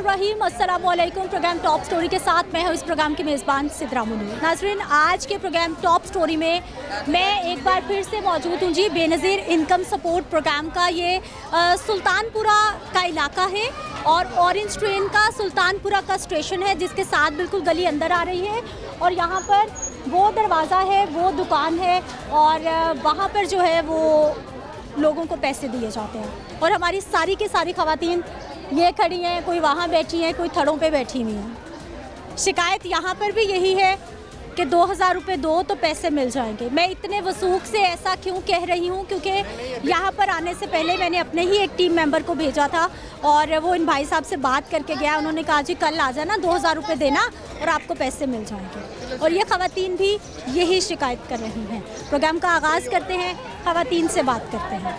बिस्मिल्लाहिर्रहमानिर्रहीम, अस्सलामुअलैकुम। Programme top story के साथ मैं हूँ इस प्रोग्राम की मेज़बान सिद्रा मुनीर। नाज़रीन, आज के प्रोग्राम टॉप स्टोरी में मैं एक बार फिर से मौजूद हूँ जी। बेनज़ीर इनकम सपोर्ट प्रोग्राम का ये सुल्तानपुरा का इलाका है और ऑरेंज ट्रेन का सुल्तानपुरा का स्टेशन है, जिसके साथ बिल्कुल गली अंदर आ रही है और यहाँ पर वो दरवाज़ा है, वो दुकान है और वहाँ पर जो है वो लोगों को पैसे दिए जाते हैं। और हमारी सारी की सारी ख़वातीन ये खड़ी हैं, कोई वहाँ बैठी हैं, कोई थड़ों पे बैठी हुई हैं। शिकायत यहाँ पर भी यही है कि 2000 रुपये दो तो पैसे मिल जाएंगे। मैं इतने वसूख से ऐसा क्यों कह रही हूँ, क्योंकि यहाँ पर आने से पहले मैंने अपने ही एक टीम मेंबर को भेजा था और वो इन भाई साहब से बात करके गया। उन्होंने कहा जी कल आ जाना, 2000 रुपये देना और आपको पैसे मिल जाएंगे। और ये ख़वातीन भी यही शिकायत कर रही हैं। प्रोग्राम का आगाज़ करते हैं, ख़वातीन से बात करते हैं।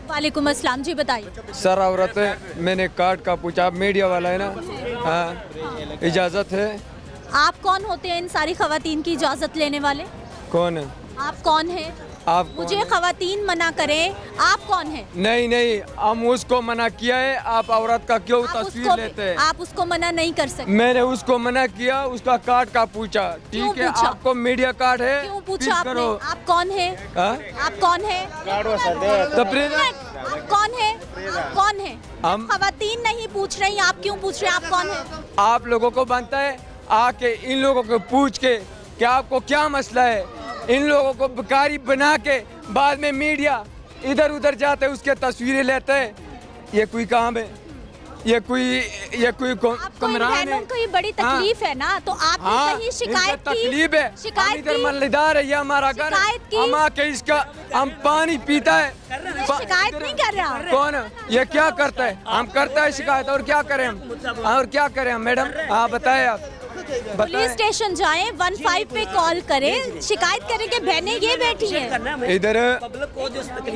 वालेकुम अस्सलाम जी, बताइए। सर औरत मैंने कार्ड का पूछा, मीडिया वाला है ना? हाँ, इजाज़त है? आप कौन होते हैं इन सारी ख़वातीन की इजाज़त लेने वाले? कौन है आप? कौन है आप? मुझे ख़वातीन मना करें, आप कौन हैं? नहीं, हम उसको मना किया है। आप औरत का क्यों तस्वीर लेते हैं? आप उसको मना नहीं कर सकते। मैंने उसको मना किया, उसका कार्ड का पूछा। ठीक है, आपको मीडिया कार्ड है? क्यों पूछा आपने? आप कौन है? आप कौन है? आप कौन है? आप कौन है? हम ख़वातीन नहीं पूछ रही, आप क्यों पूछ रहे हैं? आप कौन है? आप लोगों को बनता है आके इन लोगों को पूछ के कि आपको क्या मसला है। इन लोगों को भिखारी बना के बाद में मीडिया इधर उधर जाते, उसके तस्वीरें लेते हैं। ये कोई काम है? ये कोई कमरान है? कोई बड़ी तकलीफ है ना, तो आपने कहीं शिकायत की? तकलीफ है, शिकायत इधर मल्लेदार है, ये हमारा घर है। हम आके इसका हम पानी पीता है। शिकायत नहीं कर रहा। कौन ये क्या करता है? हम करता है शिकायत, और क्या करें हम? और क्या करें हम मैडम? हाँ बताए आप। पुलिस स्टेशन जाएं, 15 पे कॉल करें, शिकायत करें कि बहनें ये बैठी हैं इधर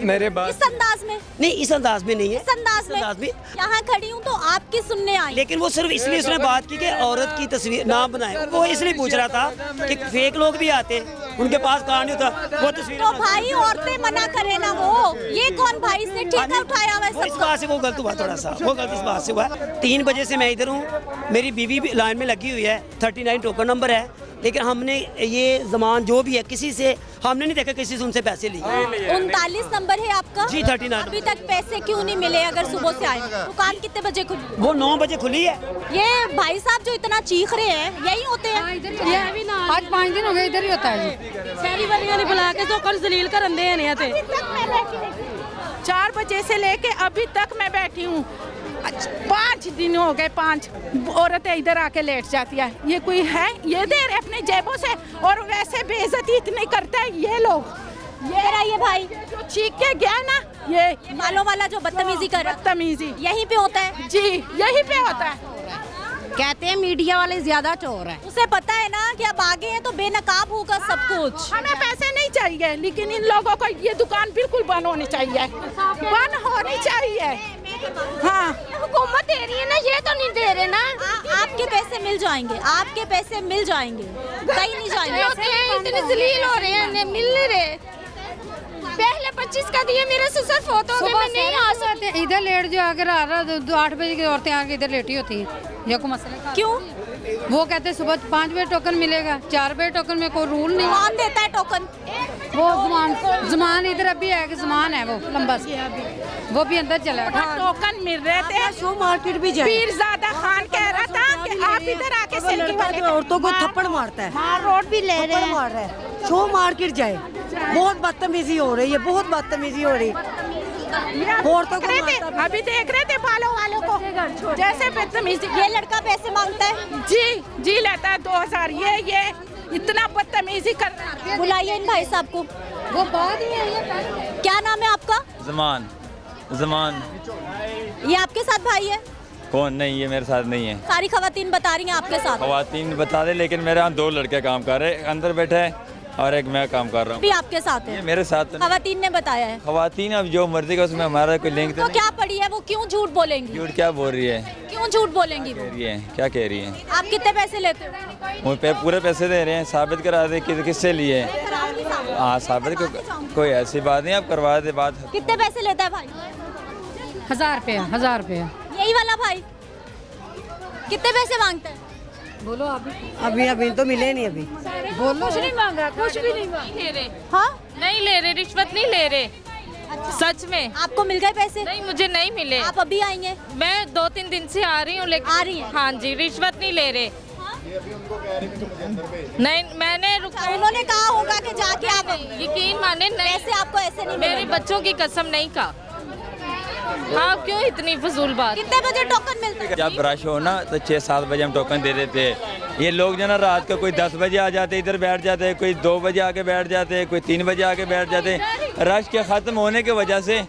मेरे बात। इस अंदाज में नहीं, इस अंदाज में नहीं है। इस अंदाज में यहाँ खड़ी हूँ तो आपकी सुनने आई। लेकिन वो सिर्फ इसलिए उसने बात की कि औरत की तस्वीर ना बनाए। वो इसलिए पूछ रहा था कि फेक लोग भी आते, उनके पास कार्ड नहीं होता, वो तस्वीर। तो भाई औरतें मना करे ना, वो ये कौन भाई से ठेका उठाया हुआ है? इस बात से वो गलत हुआ, थोड़ा सा वो गलत इस बात से हुआ। 3 बजे से मैं इधर हूँ, मेरी बीवी भी लाइन में लगी हुई है, 39 टोकन नंबर है। लेकिन हमने ये जमान जो भी है, किसी से हमने नहीं देखा किसी से उनसे पैसे लिए। 39 नंबर है आपका जी, 39। अभी तक पैसे क्यों नहीं मिले? अगर सुबह से आए, दुकान कितने बजे खुली? वो 9 बजे खुली है। ये भाई साहब जो इतना चीख रहे हैं यही होते हैं? आज 5 दिन हो गए इधर ही होता है जी। शहरी वालियां ने बुला के तो कल जलील कर दे नहीं थे। 4 बजे से लेके अभी तक मैं बैठी हूँ। 5 दिन हो गए, 5 औरतें इधर आके लेट जाती है। ये कोई है? ये दे रहे अपने जेबों से, और वैसे बेइज्जती इतनी करता है ये लोग। ये भाई जो चीख के गया ना, ये मालों वाला जो बदतमीजी कर रहा है, बदतमीजी यहीं पे होता है जी, यहीं पे होता है। कहते हैं मीडिया वाले ज्यादा चोर हैं। उसे पता है ना कि अब आगे हैं तो बेनकाब होगा सब कुछ। हमें पैसे नहीं चाहिए, लेकिन इन लोगों को ये दुकान बिल्कुल बंद होनी चाहिए, बंद होनी चाहिए। हाँ, हुकूमत दे रही है ना, ये तो नहीं दे रहे ना। आपके पैसे मिल जाएंगे, आपके पैसे मिल जाएंगे, कहीं नहीं जाएंगे। इतने जलील हो रहे हैं, मिल नहीं रहे। पहले 25 का दिए, मेरे से सिर्फ फोटो में मैं नहीं आ सकती। इधर लेट जो आकर आ रहा, 8 बजे की औरतें आके इधर लेटी होती है। ये को मसला क्यों? वो कहते हैं सुबह 5 बजे टोकन मिलेगा, 4 बजे टोकन में कोई रूल नहीं। कौन देता है टोकन? वो जमान इधर अभी है कि जमान है, वो लंबा सा, वो भी अंदर चला गया। टोकन मिल रहे थे। शो मार्केट भी जाए। पीरजादा खान कह रहा था कि आप इधर आके सेल्फी वाले औरतों को थप्पड़ मारता है, मार रोड भी ले रहे हैं। मार रहा है। शो मार्केट जाए, बहुत बदतमीजी हो रही है, बहुत बदतमीजी हो रही है। औरतों को अभी देख रहे थे बालों वालों को जैसे बदतमीजी। ये लड़का पैसे मांगता है जी लेता है 2000। ये इतना बदतमीजी कर रहा है। बुलाइए इन भाई साहब को। वो बाद ही है। ये क्या नाम है आपका? जमान। ये आपके साथ भाई है? कौन? नहीं, ये मेरे साथ नहीं है। सारी खवातीन बता रही हैं आपके साथ। खवातीन बता दे, लेकिन मेरे यहाँ 2 लड़के काम कर रहे हैं, अंदर बैठे हैं। और एक मैं काम कर रहा हूँ। भी आपके साथ ये है, मेरे साथ तो नहीं। खवातीन ने बताया है। खवातीन अब जो मर्जी का उसमें हमारा कोई लिंक तो तो नहीं। क्या पड़ी है, वो क्यों झूठ बोलेंगी? झूठ क्या बोल रही है? क्यों झूठ बोलेंगी वो? कह रही है क्या कह रही है? आप कितने पैसे लेते हो? वो पूरे पैसे दे रहे हैं, साबित करा दे कि किससे लिए। हाँ साबित कोई ऐसी बात नहीं, आप करवा दे बात। कितने पैसे लेता है भाई? 1000 रुपया 1000 रुपया। यही वाला भाई कितने पैसे मांगता है? बोलो अभी तो मिले नहीं अभी। बोलो कुछ नहीं मांग रहा, कुछ भी नहीं मांग ले रहे, हाँ, नहीं ले रहे, रिश्वत नहीं ले रहे। सच में आपको मिल गए पैसे? नहीं, मुझे नहीं मिले। आप अभी आएंगे? मैं 2-3 दिन से आ रही हूँ, लेकिन आ रही हैं? हाँ जी, रिश्वत नहीं ले रहे। नहीं, मैंने तो उन्होंने कहा होगा कि जाके आप यकीन माने नहीं, पैसे आपको ऐसे नहीं मेरे मिलेंगे। बच्चों की कसम नहीं का। हाँ, क्यों इतनी फजूल बात? कितने बजे टोकन मिलता है? जब रश हो ना तो 6-7 बजे हम टोकन दे देते हैं। ये लोग जो ना रात को कोई 10 बजे आ जाते इधर बैठ जाते हैं, कोई 2 बजे आके बैठ जाते हैं, कोई 3 बजे आके बैठ जाते हैं। रश के ख़त्म होने की वजह से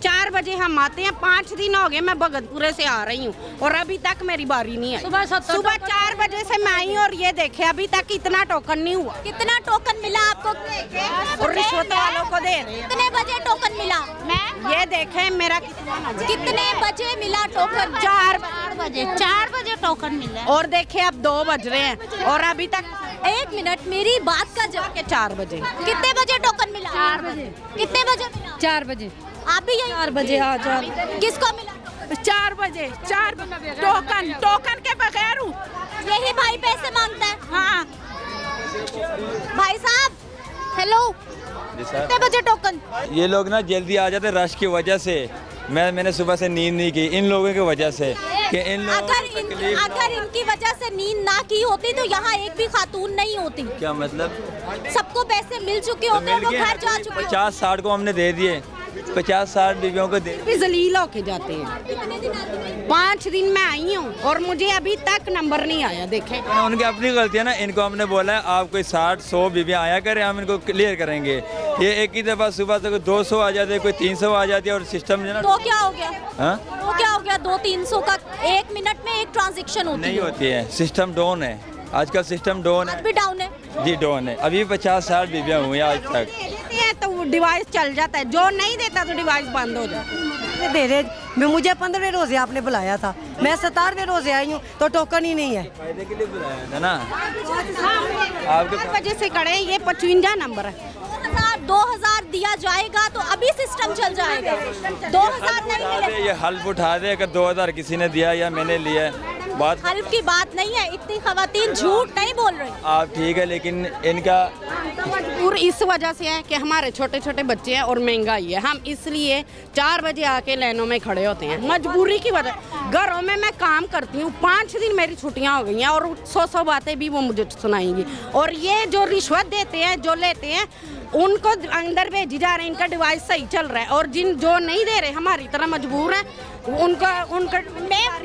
4 बजे हम आते हैं। 5 दिन हो गए मैं भगतपुरे से आ रही हूँ और अभी तक मेरी बारी नहीं आई। सुबह 4 बजे से मैं आई और ये देखे अभी तक इतना टोकन नहीं हुआ। कितना टोकन मिला आपको? और रिश्वत वालों को दे रहे हैं। कितने बजे टोकन मिला? ये देखे मेरा कितने बजे मिला टोकन? 4 बजे टोकन मिला और देखे अब 2 बज रहे हैं और अभी तक 1 मिनट, मेरी बात का जवाब। के 4 बजे। कितने बजे टोकन मिला? 4 बजे। कितने बजे मिला? 4 बजे। आप भी यही? 4 बजे। हाँ 4। किसको मिला? 4 बजे। 4 टोकन के बगैर हूँ। यही भाई पैसे मांगता है? हाँ भाई साहब, हेलो, जी सर। कितने बजे टोकन? ये लोग ना जल्दी आ जाते रश की वजह से। मैंने सुबह से नींद नहीं की इन लोगों की वजह से कि इन लोगों को तकलीफ ना अगर इनकी वजह से नींद ना की होती तो यहाँ एक भी खातून नहीं होती। क्या मतलब? सबको पैसे मिल चुके होते हैं, वो घर जा चुके होते 50-60 को हमने दे दिए, 50-60 बीवियों को दे। भी जलील होके जाते हैं। हैं। कितने दिन आते हैं? 5 दिन मैं आई हूँ और मुझे अभी तक नंबर नहीं आया। देखे उनकी अपनी गलती है ना, इनको हमने बोला है आप कोई 60-100 बीवियाँ आया करें, हम इनको क्लियर करेंगे। ये एक ही दफ़ा सुबह तक 200 आ जाते, कोई 300 आ जाती है और सिस्टम जो है ना। तो क्या हो गया? हाँ? तो क्या हो गया? 200-300 का 1 मिनट में एक ट्रांजेक्शन होती नहीं है। होती है, सिस्टम डाउन है आजकल, सिस्टम डाउन आज है भी डाउन है। जी, डाउन है। अभी 50-60 बीवियाँ हुई हैं आज तक। देते हैं तो डिवाइस चल जाता है, जो नहीं देता तो डिवाइस बंद हो जाता है। दे रहे मुझे 15वें रोजे आपने बुलाया था, मैं 17वें रोजे आई हूँ तो टोकन ही नहीं है। फायदे के लिए बुलाया था ना आपके 4 बजे से खड़े हैं, ये 55 नंबर है। 2000 दिया जाएगा तो अभी सिस्टम चल जाएगा। 2000 नहीं मिले। ये हल्फ उठा दे, अगर 2000 किसी ने दिया या मैंने लिया, बात हल्फ की बात नहीं है, इतनी खवातीन झूठ नहीं बोल रही। आप ठीक है, लेकिन इनका और इस वजह से है कि हमारे छोटे छोटे बच्चे हैं और महंगाई है। हम इसलिए 4 बजे आके लाइनों में खड़े होते हैं, मजबूरी की वजह। घरों में मैं काम करती हूँ, 5 दिन मेरी छुट्टियाँ हो गई हैं और 100 बातें भी वो मुझे सुनाएंगी। और ये जो रिश्वत देते हैं, जो लेते हैं, उनको अंदर भेजी जा रहे हैं। इनका डिवाइस सही चल रहा है और जो नहीं दे रहे हमारी तरह मजबूर है, उनका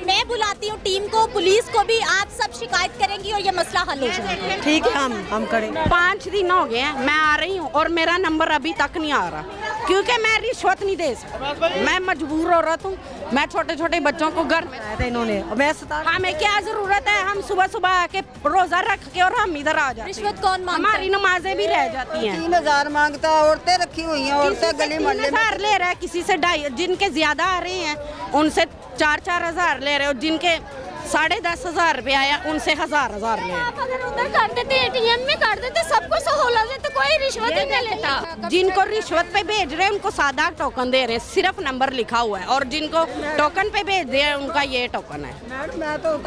मैं बुलाती हूँ टीम को, पुलिस को भी। आप सब शिकायत करेंगी और ये मसला हल हो जाएगा। ठीक है, हम करेंगे। 5 दिन हो गए हैं मैं आ रही हूँ और मेरा नंबर अभी तक नहीं आ रहा, क्योंकि मैं रिश्वत नहीं दे सकती। मैं मजबूर औरत हूँ, मैं छोटे छोटे बच्चों को घर में इन्होंने मैं हमें क्या जरूरत है? हम सुबह सुबह आके रोजा रख के और हम इधर आ जाते हैं। रिश्वत कौन मांगता है? हमारी नमाजें भी रह जाती हैं। 3000 मांगता है, औरतें रखी हुई हैं, औरतें गली मोहल्ले में। 3000 ले रहा है, किसी से 2.5, जिनके ज्यादा आ रहे हैं उनसे 4-4 हजार ले रहे हो, जिनके 10,500 रुपया आया उनसे 1,000 ले रहे हैं। आप अगर उधर कर देते, एटीएम में कर देते, सबको सहूलत है तो कोई रिश्वत ही नहीं लेता। जिनको रिश्वत पे भेज रहे हैं उनको सादा टोकन दे रहे हैं, सिर्फ नंबर लिखा हुआ है। और जिनको टोकन पे भेज रहे हैं उनका ये टोकन है।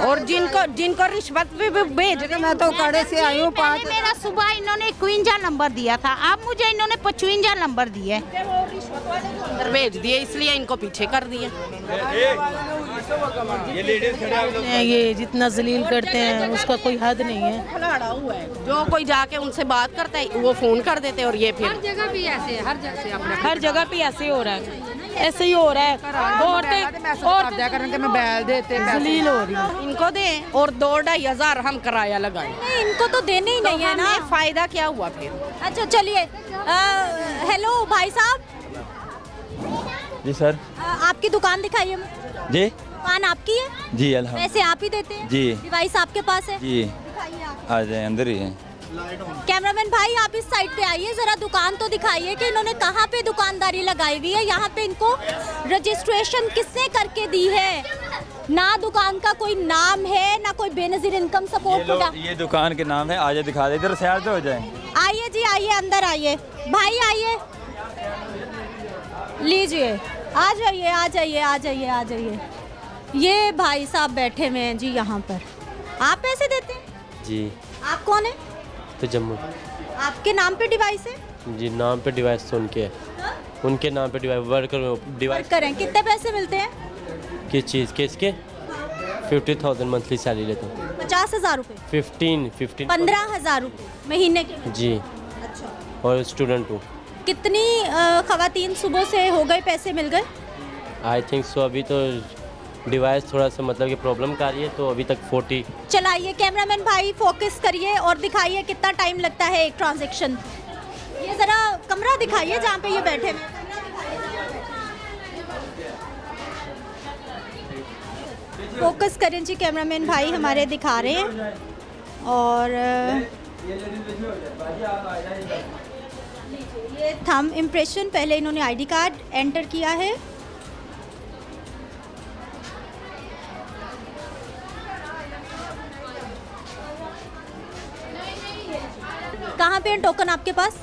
और जिनको रिश्वत पे भेज रहे हैं, मैं तो कड़े से आई हूँ। 5 मेरा सुबह इन्होंने 51 नंबर दिया था, अब मुझे इन्होंने 55 नंबर दिए। अंदर भेज दिए, इसलिए इनको पीछे कर दिया। ये लेडीज खड़े आप लोग ये जितना जलील करते हैं उसका कोई हद नहीं है। खिलाड़ा हुआ है, जो कोई जाके उनसे बात करता है वो फोन कर देते हैं और ये फिर जगह भी ऐसे है, हर जगह पे ऐसे ही हो रहा है, ऐसे ही हो रहा है। जलील हो रही है। इनको दे और 2-2.5 हजार हम किराया लगाए। नहीं, इनको तो देने ही नहीं है ना। हमें फायदा क्या हुआ फिर? अच्छा चलिए, हेलो भाई साहब, जी सर। आपकी दुकान दिखाइए मुझे। जी दुकान आपकी है? जी, अल्हम्दुलिल्लाह पैसे आप ही देते हैं? जी। डिवाइस आपके पास है? जी, दिखाइए आप। आ जाए, अंदर ही है। कैमरामैन भाई आप इस साइड पे आइए, जरा दुकान तो दिखाइए कि इन्होंने कहाँ पे दुकानदारी लगाई हुई है। यहाँ पे इनको रजिस्ट्रेशन किसने करके दी है? ना दुकान का कोई नाम है, ना कोई बेनजीर इनकम सपोर्ट प्रोग्राम। ये दुकान के नाम है, आजे दिखा दे, इधर साइड हो जाए। आइए जी, आइए अंदर आइए भाई, आइए लीजिए, आ जाइए आ जाइए आ जाइए आ जाइए। ये भाई साहब बैठे हुए हैं जी यहाँ पर। आप पैसे देते हैं जी? आप कौन है? तो जम्मू। आपके नाम पे डिवाइस है? जी, नाम पे डिवाइस तो उनके है। उनके नाम पे डिवाइस वर्कर डिवाइस करें। कितने पैसे मिलते हैं? किस चीज़ के? इसके 50,000 मंथली सैलरी लेता हूँ। 50,000 रुपये? 15 15,000 रुपये महीने के? जी। अच्छा। और स्टूडेंट हूँ। कितनी खवातीन सुबह से हो गए, पैसे मिल गए? I think so. अभी तो डिवाइस थोड़ा सा मतलब कि प्रॉब्लम कर रही है, तो अभी तक 40। चलाइए कैमरामैन भाई, फोकस करिए और दिखाइए कितना टाइम लगता है एक ट्रांजैक्शन। ये ज़रा कमरा दिखाइए जहाँ पे ये बैठे हैं। फोकस करें जी, कैमरामैन भाई हमारे दिखा रहे हैं। और ये थंब इम्प्रेशन, पहले इन्होंने आईडी कार्ड एंटर किया है। कहाँ पे है टोकन आपके पास?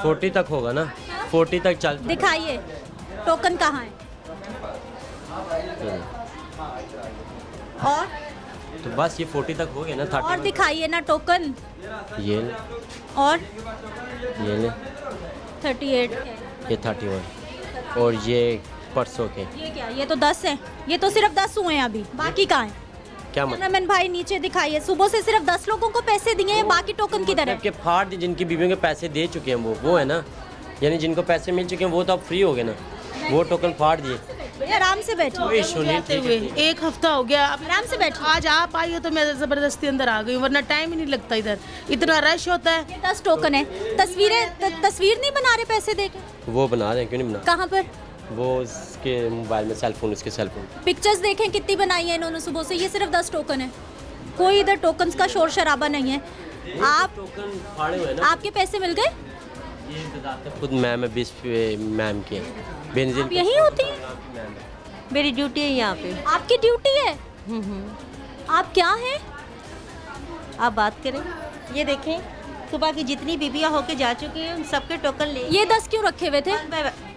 40 तक होगा ना? 40 तक चल। दिखाइए टोकन कहाँ है। और तो बस ये 40 तक हो गया ना? 30 और दिखाइए ना टोकन। ये ले, और ये ले, 38 ये 31 और ये परसों के। ये क्या? ये तो 10 है। ये तो सिर्फ 10 हुए हैं अभी, बाकी कहाँ हैं? क्या मतलब? कैमरामैन भाई नीचे दिखाइए, सुबह से सिर्फ 10 लोगों को पैसे दिए हैं, बाकी टोकन किधर है? के फाड़ जिनकी बीवियों के पैसे दे चुके हैं वो है ना, यानी जिनको पैसे मिल चुके हैं वो तो अब फ्री हो गए ना, वो टोकन फाड़ दिए। आराम से बैठो। कोई इशू नहीं, ठीक है। एक हफ्ता हो गया, अब आराम से बैठो। आज आप आई हो तो मैं ज़बरदस्ती अंदर आ गई हूँ, वरना टाइम ही नहीं लगता इधर, इतना रश होता है। ये 10 टोकन है। तस्वीर नहीं बना रहे पैसे देके? वो बना रहे हैं, क्यों नहीं बना? कहाँ पर? वो उसके मोबाइल में, सेल फोन, उसके सेल फोन। पिक्चर्स देखें कितनी बनाई है इन्होंने सुबह से। ये सिर्फ 10 टोकन है, कोई इधर टोकन्स का शोर शराबा नहीं है। आप टोकन फाड़े हुए ना? आपके पैसे मिल गए? ये खुद मैम है, 20 मैम के बेनजीर। आप यहीं होती है? मेरी ड्यूटी है यहाँ पे। आपकी ड्यूटी है? आप क्या हैं? आप बात करें। ये देखें, सुबह की जितनी बीबियाँ होके जा चुकी हैं उन सबके टोकन ले। ये 10 क्यों रखे हुए थे?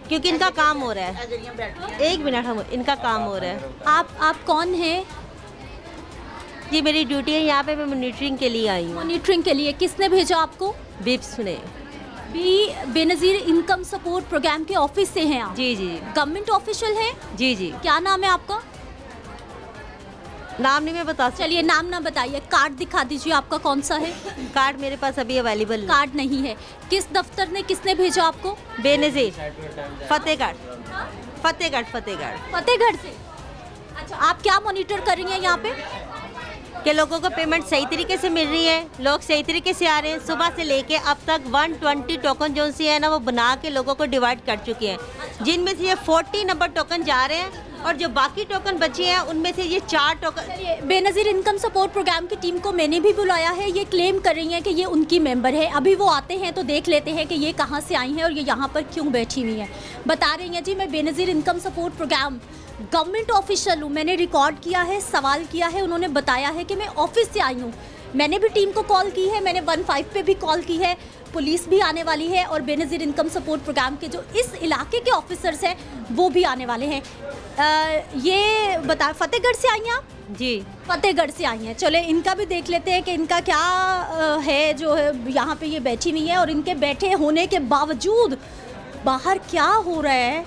क्योंकि इनका काम हो रहा है। एक मिनट, हम इनका काम हो रहा है। आप कौन हैं? जी मेरी ड्यूटी है यहाँ पे, मैं मॉनिटरिंग के लिए आई हूँ। मॉनिटरिंग के लिए? किसने भेजा आपको? बिप्स ने। बेनजीर इनकम सपोर्ट प्रोग्राम के ऑफिस से हैं आप? जी जी। गवर्नमेंट ऑफिशियल है? जी जी। क्या नाम है आपका? नाम नहीं मैं बता सकती। चलिए नाम ना बताइए, कार्ड दिखा दीजिए आपका कौन सा है? कार्ड मेरे पास अभी अवेलेबल नहीं। कार्ड नहीं है। किस दफ्तर ने, किसने भेजा आपको? बेनजीर फतेहगढ़। फतेहगढ़ फतेहगढ़ से। अच्छा, आप क्या मॉनिटर कर रही हैं यहाँ पे? कि लोगों को पेमेंट सही तरीके से मिल रही है, लोग सही तरीके से आ रहे हैं। सुबह से लेके अब तक 120 टोकन जो सी है ना, वो बना के लोगों को डिवाइड कर चुके हैं, जिनमें से ये 40 नंबर टोकन जा रहे हैं और जो बाकी टोकन बचे हैं उनमें से ये 4 token. Benazir income support programme की टीम को मैंने भी बुलाया है। ये क्लेम कर रही हैं कि ये उनकी मेंबर है। अभी वो आते हैं तो देख लेते हैं कि ये कहाँ से आई हैं और ये यहाँ पर क्यों बैठी हुई हैं। बता रही हैं जी, मैं Benazir income support programme government official हूँ। मैंने रिकॉर्ड किया है, सवाल किया है, उन्होंने बताया है कि मैं ऑफिस से आई हूँ। मैंने भी टीम को कॉल की है, मैंने 15 पे भी कॉल की है, पुलिस भी आने वाली है और बेनजीर इनकम सपोर्ट प्रोग्राम के जो इस इलाके के ऑफिसर्स हैं वो भी आने वाले हैं। ये बता, फतेहगढ़ से आई हैं आप? जी फतेहगढ़ से आई हैं। चले इनका भी देख लेते हैं कि इनका क्या है जो है यहाँ पे ये बैठी हुई है और इनके बैठे होने के बावजूद बाहर क्या हो रहा है,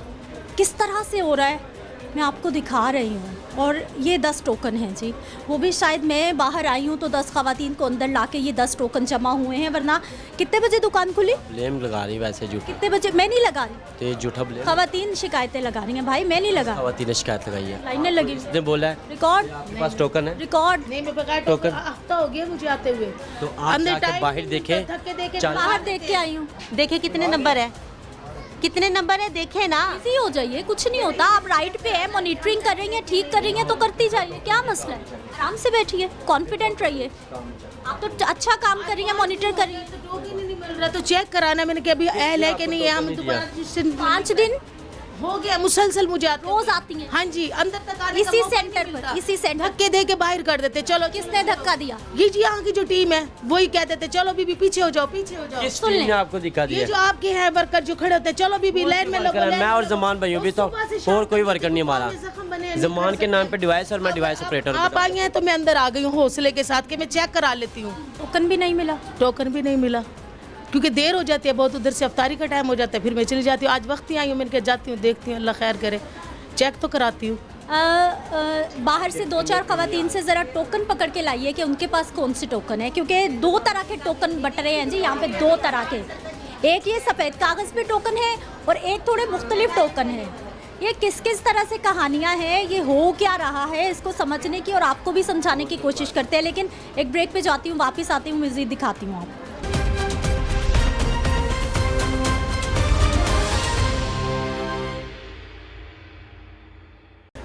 किस तरह से हो रहा है, मैं आपको दिखा रही हूँ। और ये 10 टोकन हैं जी, वो भी शायद मैं बाहर आई हूँ तो 10 खवातीन को अंदर लाके ये 10 टोकन जमा हुए हैं। वरना कितने बजे दुकान खुली? ब्लेम लगा रही वैसे झूठा। कितने बजे? मैं नहीं लगा रही, तो ये झूठा ब्लेम। खवातीन शिकायतें लगा रही हैं भाई, मैं नहीं लगा। खवातीन ने शिकायत लगाई है, लाइनें लगी। इसने बोला है रिकॉर्ड, बस टोकन है। रिकॉर्ड नहीं, मैं बकाया टोकन हफ्ता हो गया मुझे आते हुए। तो आप जाके बाहर देखे, बाहर देख के आई हूँ। देखे कितने नंबर है? कितने नंबर है देखे ना। इजी हो जाइए, कुछ नहीं होता। आप राइट पे है, मॉनिटरिंग कर रही हैं, ठीक कर रही हैं तो करती जाइए, क्या मसला है। आराम से बैठिए, कॉन्फिडेंट रहिए। आप तो अच्छा काम कर रही हैं, मॉनिटर कर रही हैं। मिल रहा तो चेक कराना, मैंने कहा अभी एल है कि नहीं है। हम दोबारा 5 दिन हो गया मुसलसल, मुझे रोज आती हैं। हाँ जी, अंदर तक आने का इसी मौका सेंटर नहीं पर, मिलता। इसी सेंटर। धक्के दे के बाहर कर देते। चलो, किसने धक्का दिया? ये जी यहाँ की जो टीम है वही कह देते चलो बीबी पीछे हो जाओ, पीछे हो जाओ। किस टीम ने आपको दिखा ये दिया? जो आपके हैं वर्कर जो खड़े होते हैं, चलो बीबी लाइन में लगो। मैं और जमान भाइयों भी तो, और कोई वर्कर नहीं हमारा। जमान के नाम पे डिवाइस और मैं डिवाइस ऑपरेटर। आप आई हैं तो मैं अंदर आ गई हूँ हौसले के साथ कि मैं चेक करा लेती हूँ। टोकन भी नहीं मिला? टोकन भी नहीं मिला क्योंकि देर हो जाती है बहुत, उधर से अफ्तारी का टाइम हो जाता है, फिर मैं चली जाती हूँ। आज वक्त ही आई हूँ, मैंने कहा जाती हूँ, देखती हूँ, अल्लाह खैर करे, चेक तो कराती हूँ। बाहर से 2-4 खवातीन से ज़रा टोकन पकड़ के लाइए कि उनके पास कौन सी टोकन है, क्योंकि 2 तरह के टोकन बट रहे हैं जी यहाँ पे, 2 तरह के। एक ये सफ़ेद कागज़ पे टोकन है और एक थोड़े मुख्तलिफ टोकन है। ये किस किस तरह से कहानियाँ हैं, ये हो क्या रहा है, इसको समझने की और आपको भी समझाने की कोशिश करते हैं। लेकिन एक ब्रेक पे जाती हूँ, वापस आती हूँ, मज़ीद दिखाती हूँ आपको।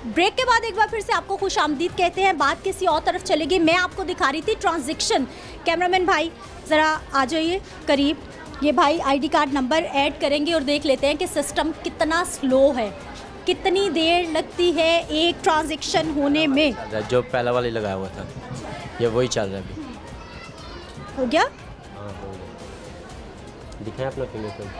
ब्रेक के बाद एक बार फिर से आपको खुश आमदीद कहते हैं। बात किसी और तरफ चलेगी। मैं आपको दिखा रही थी ट्रांजैक्शन। कैमरामैन भाई ज़रा आ जाइए करीब। ये भाई आईडी कार्ड नंबर ऐड करेंगे और देख लेते हैं कि सिस्टम कितना स्लो है, कितनी देर लगती है एक ट्रांजैक्शन होने में। जो पहला वाला लगाया हुआ था ये वही चल रहा है अभी। हो गया? हाँ हो गया। दिखाएं अपना फिंगरप्रिंट।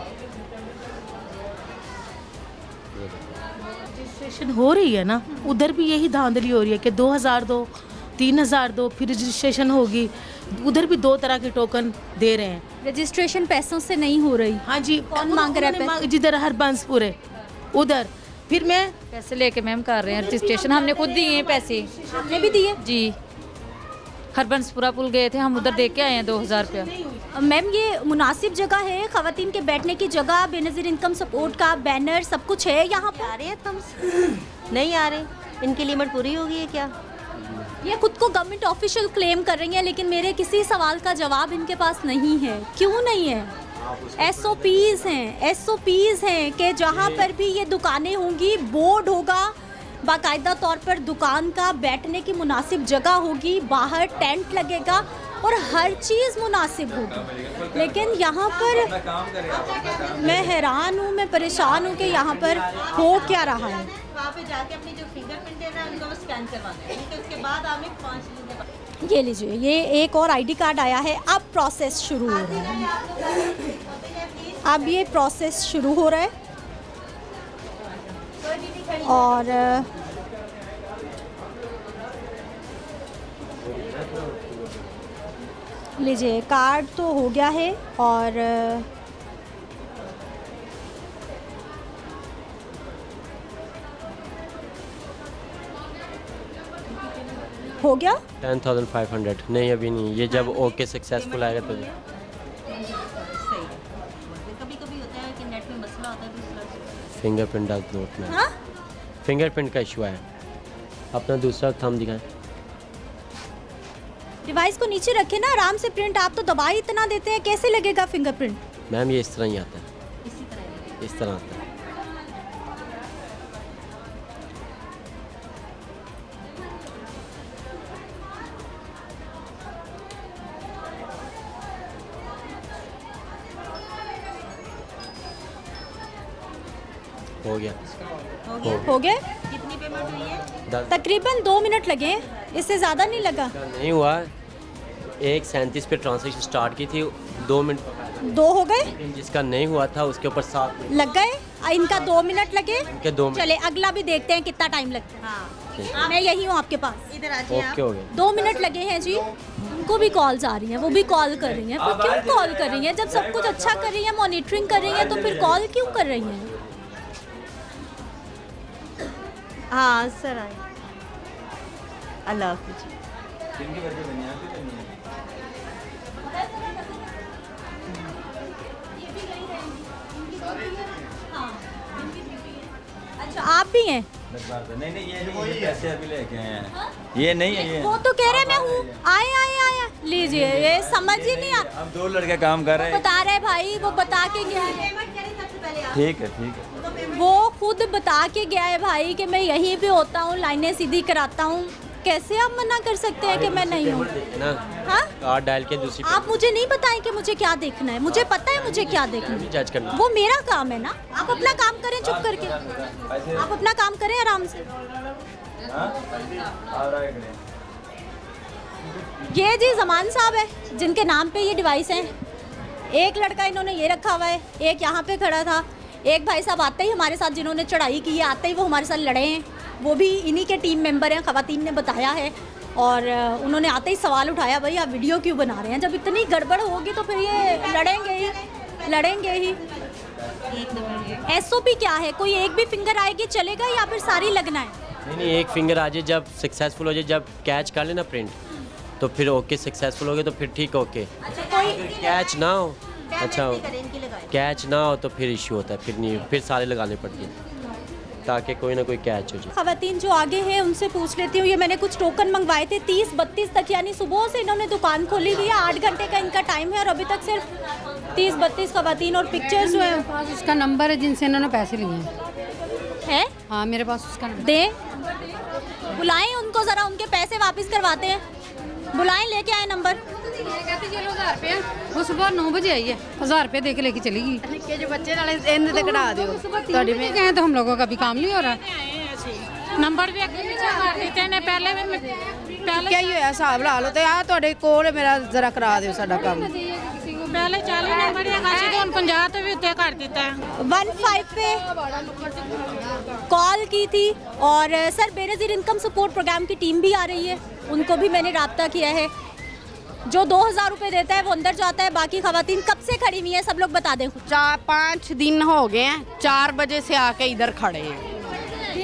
रजिस्ट्रेशन हो रही है ना, उधर भी यही धांधली हो रही है कि 2000 दो, 3000 दो, फिर रजिस्ट्रेशन होगी। उधर भी 2 तरह के टोकन दे रहे हैं। रजिस्ट्रेशन पैसों से नहीं हो रही। हाँ जी, कौन मांग रहा है पैसे? जिधर हरबंसपुर है उधर। फिर मैं पैसे लेके मैम कर रहे हैं रजिस्ट्रेशन, हमने खुद दिए हैं पैसे। आपने भी दिए जी, हरबंसपुरा पुल गए थे हम, उधर दे के आए हैं 2000 रुपया। मैम ये मुनासिब जगह है, ख़वातीन के बैठने की जगह, बेनज़ीर इनकम सपोर्ट का बैनर सब कुछ है यहाँ पर? आ रहे हैं तुम नहीं आ रहे, इनकी लिमिट पूरी हो गई है क्या? ये खुद को गवर्नमेंट ऑफिशियल क्लेम कर रही हैं, लेकिन मेरे किसी सवाल का जवाब इनके पास नहीं है। क्यों नहीं है? एसओपीज़ हैं कि जहाँ पर भी ये दुकानें होंगी, बोर्ड होगा, बाकायदा तौर पर दुकान का बैठने की मुनासिब जगह होगी, बाहर टेंट लगेगा और हर चीज़ मुनासिब होगी। लेकिन यहाँ पर मैं हैरान हूँ, मैं परेशान हूँ कि यहाँ पर हो क्या रहा है। वहाँ पे जाके अपनी जो फिंगरप्रिंट है ना उनको स्कैन करवाना है, ठीक है? उसके बाद हमें 5 दिन के बाद ये लीजिए, ये एक और आईडी कार्ड आया है। अब प्रोसेस शुरू हो रहा है, अब ये प्रोसेस शुरू हो रहा है। और लीजिए, कार्ड तो हो गया है और हो गया 10,500 नहीं अभी नहीं, ये जब ओके सक्सेसफुल आएगा तो। कभी कभी होता है कि नेट में मसला होता है दूसरा। Fingerprint does not match. हाँ? फिंगरप्रिंट का इशू है। अपना दूसरा थंब दिखाएं। डिवाइस को नीचे रखे ना, आराम से प्रिंट। आप तो दबाई इतना देते हैं, कैसे लगेगा फिंगरप्रिंट? मैम ये इस तरह ही आता है, इसी तरह इस तरह आता है। हो गया। हो गए? कितनी पेमेंट हुई है? 10 तकरीबन 2 मिनट लगे, इससे ज़्यादा नहीं लगा। नहीं हुआ। 1:37 पे ट्रांसलेशन स्टार्ट की थी, 2 मिनट 2 हो गए, जिसका नहीं हुआ था उसके ऊपर 7 मिनट लग गए। इनका 2 मिनट लगे। इनके 2 मिनट। चले अगला भी देखते हैं कितना टाइम लगता है। हाँ, मैं यही हूँ आपके पास। इधर आ जाइए ओके हो गया। 2 मिनट लगे हैं जी। उनको भी कॉल्स आ रही हैं, वो भी कॉल कर रही हैं। फिर क्यों कॉल कर रही हैं? जब सब कुछ अच्छा कर रही हैं, मॉनिटरिंग कर रही हैं, तो फिर कॉल क्यों कर रही हैं? हाँ सर आए। अल्लाह हाफिज़। अच्छा, आप भी हैं? नहीं नहीं ये नहीं, ये पैसे अभी लेके आए हैं। ये नहीं है, ये वो तो कह रहे मैं हूँ। आए आए आए लीजिए, ये समझ ही नहीं आ। अब 2 लड़के काम कर रहे हैं। बता रहे भाई, वो बता के गया है। ठीक है ठीक है। वो खुद बता के गया है भाई कि मैं यहीं पे होता हूँ, लाइनें सीधी कराता हूँ। कैसे आप मना कर सकते हैं कि मैं नहीं हूँ? हाँ? कार्ड डाल के दूसरी आप मुझे नहीं बताएं कि मुझे क्या देखना है, मुझे पता है मुझे क्या देखना है। जज करना वो मेरा काम है ना। आप अपना काम करें चुप करके, आप अपना काम करें आराम से। ये जी जमान साहब है जिनके नाम पे ये डिवाइस है। एक लड़का इन्होंने ये रखा हुआ है, एक यहाँ पे खड़ा था। एक भाई साहब आते ही हमारे साथ जिन्होंने चढ़ाई की है, आते ही वो हमारे साथ लड़े हैं। वो भी इन्हीं के टीम मेंबर हैं, ख़वातीन ने बताया है। और उन्होंने आते ही सवाल उठाया, भाई आप वीडियो क्यों बना रहे हैं? जब इतनी गड़बड़ होगी तो फिर ये लड़ेंगे ही। SOP क्या है? कोई एक भी फिंगर आएगी चलेगा या फिर सारी लगना है? नहीं, एक फिंगर आ जाए, जब सक्सेसफुल हो जाए, जब कैच कर लेना प्रिंट तो फिर ओके, सक्सेसफुल हो गए तो फिर ठीक ओके। कोई कैच ना हो, अच्छा कैच ना हो तो फिर इश्यू होता है, फिर नहीं, फिर सारे लगाने पड़ते हैं ताकि कोई ना कोई कैच हो जाए। ख़वातीन जो आगे हैं उनसे पूछ लेती हूँ। ये मैंने कुछ टोकन मंगवाए थे 30-32 तक, यानी सुबह से इन्होंने दुकान खोली हुई है। 8 घंटे का इनका टाइम है और अभी तक सिर्फ 30-32 ख़वातीन। और पिक्चर्स जो है पास उसका नंबर है जिनसे इन्होंने पैसे लिए है। हाँ मेरे पास उसका नंबर। दे बुलाएं उनको ज़रा, उनके पैसे वापस करवाते हैं। बुलाएं, लेके आए नंबर। कहते चलो 1000 रुपया, वो सुबह 9 बजे आई है, 1000 रुपया दे के लेके चली गई। निक्के जो बच्चे वाले इन्हें कढ़ा दो गए तो हम लोगों का भी काम नहीं हो रहा। नंबर भी अगे पीछे कर देते हैं। पहले क्या ही होया हिसाब ला लो तो आ ਤੁਹਾਡੇ ਕੋਲ ਮੇਰਾ ਜ਼ਰਾ ਕਰਾ ਦਿਓ ਸਾਡਾ ਕੰਮ। पहले 40 नंबर या गाची तो 50 तो भी उत्ते कर देता है। 15 पे कॉल की थी और sir Benazir income support programme की टीम भी आ रही है, उनको भी मैंने राब्ता किया है। जो 2000 रुपये देता है वो अंदर जाता है। बाकी ख़वातीन कब से खड़ी हुई हैं सब लोग बता दें। 4-5 दिन हो गए हैं, 4 बजे से आके इधर खड़े हैं।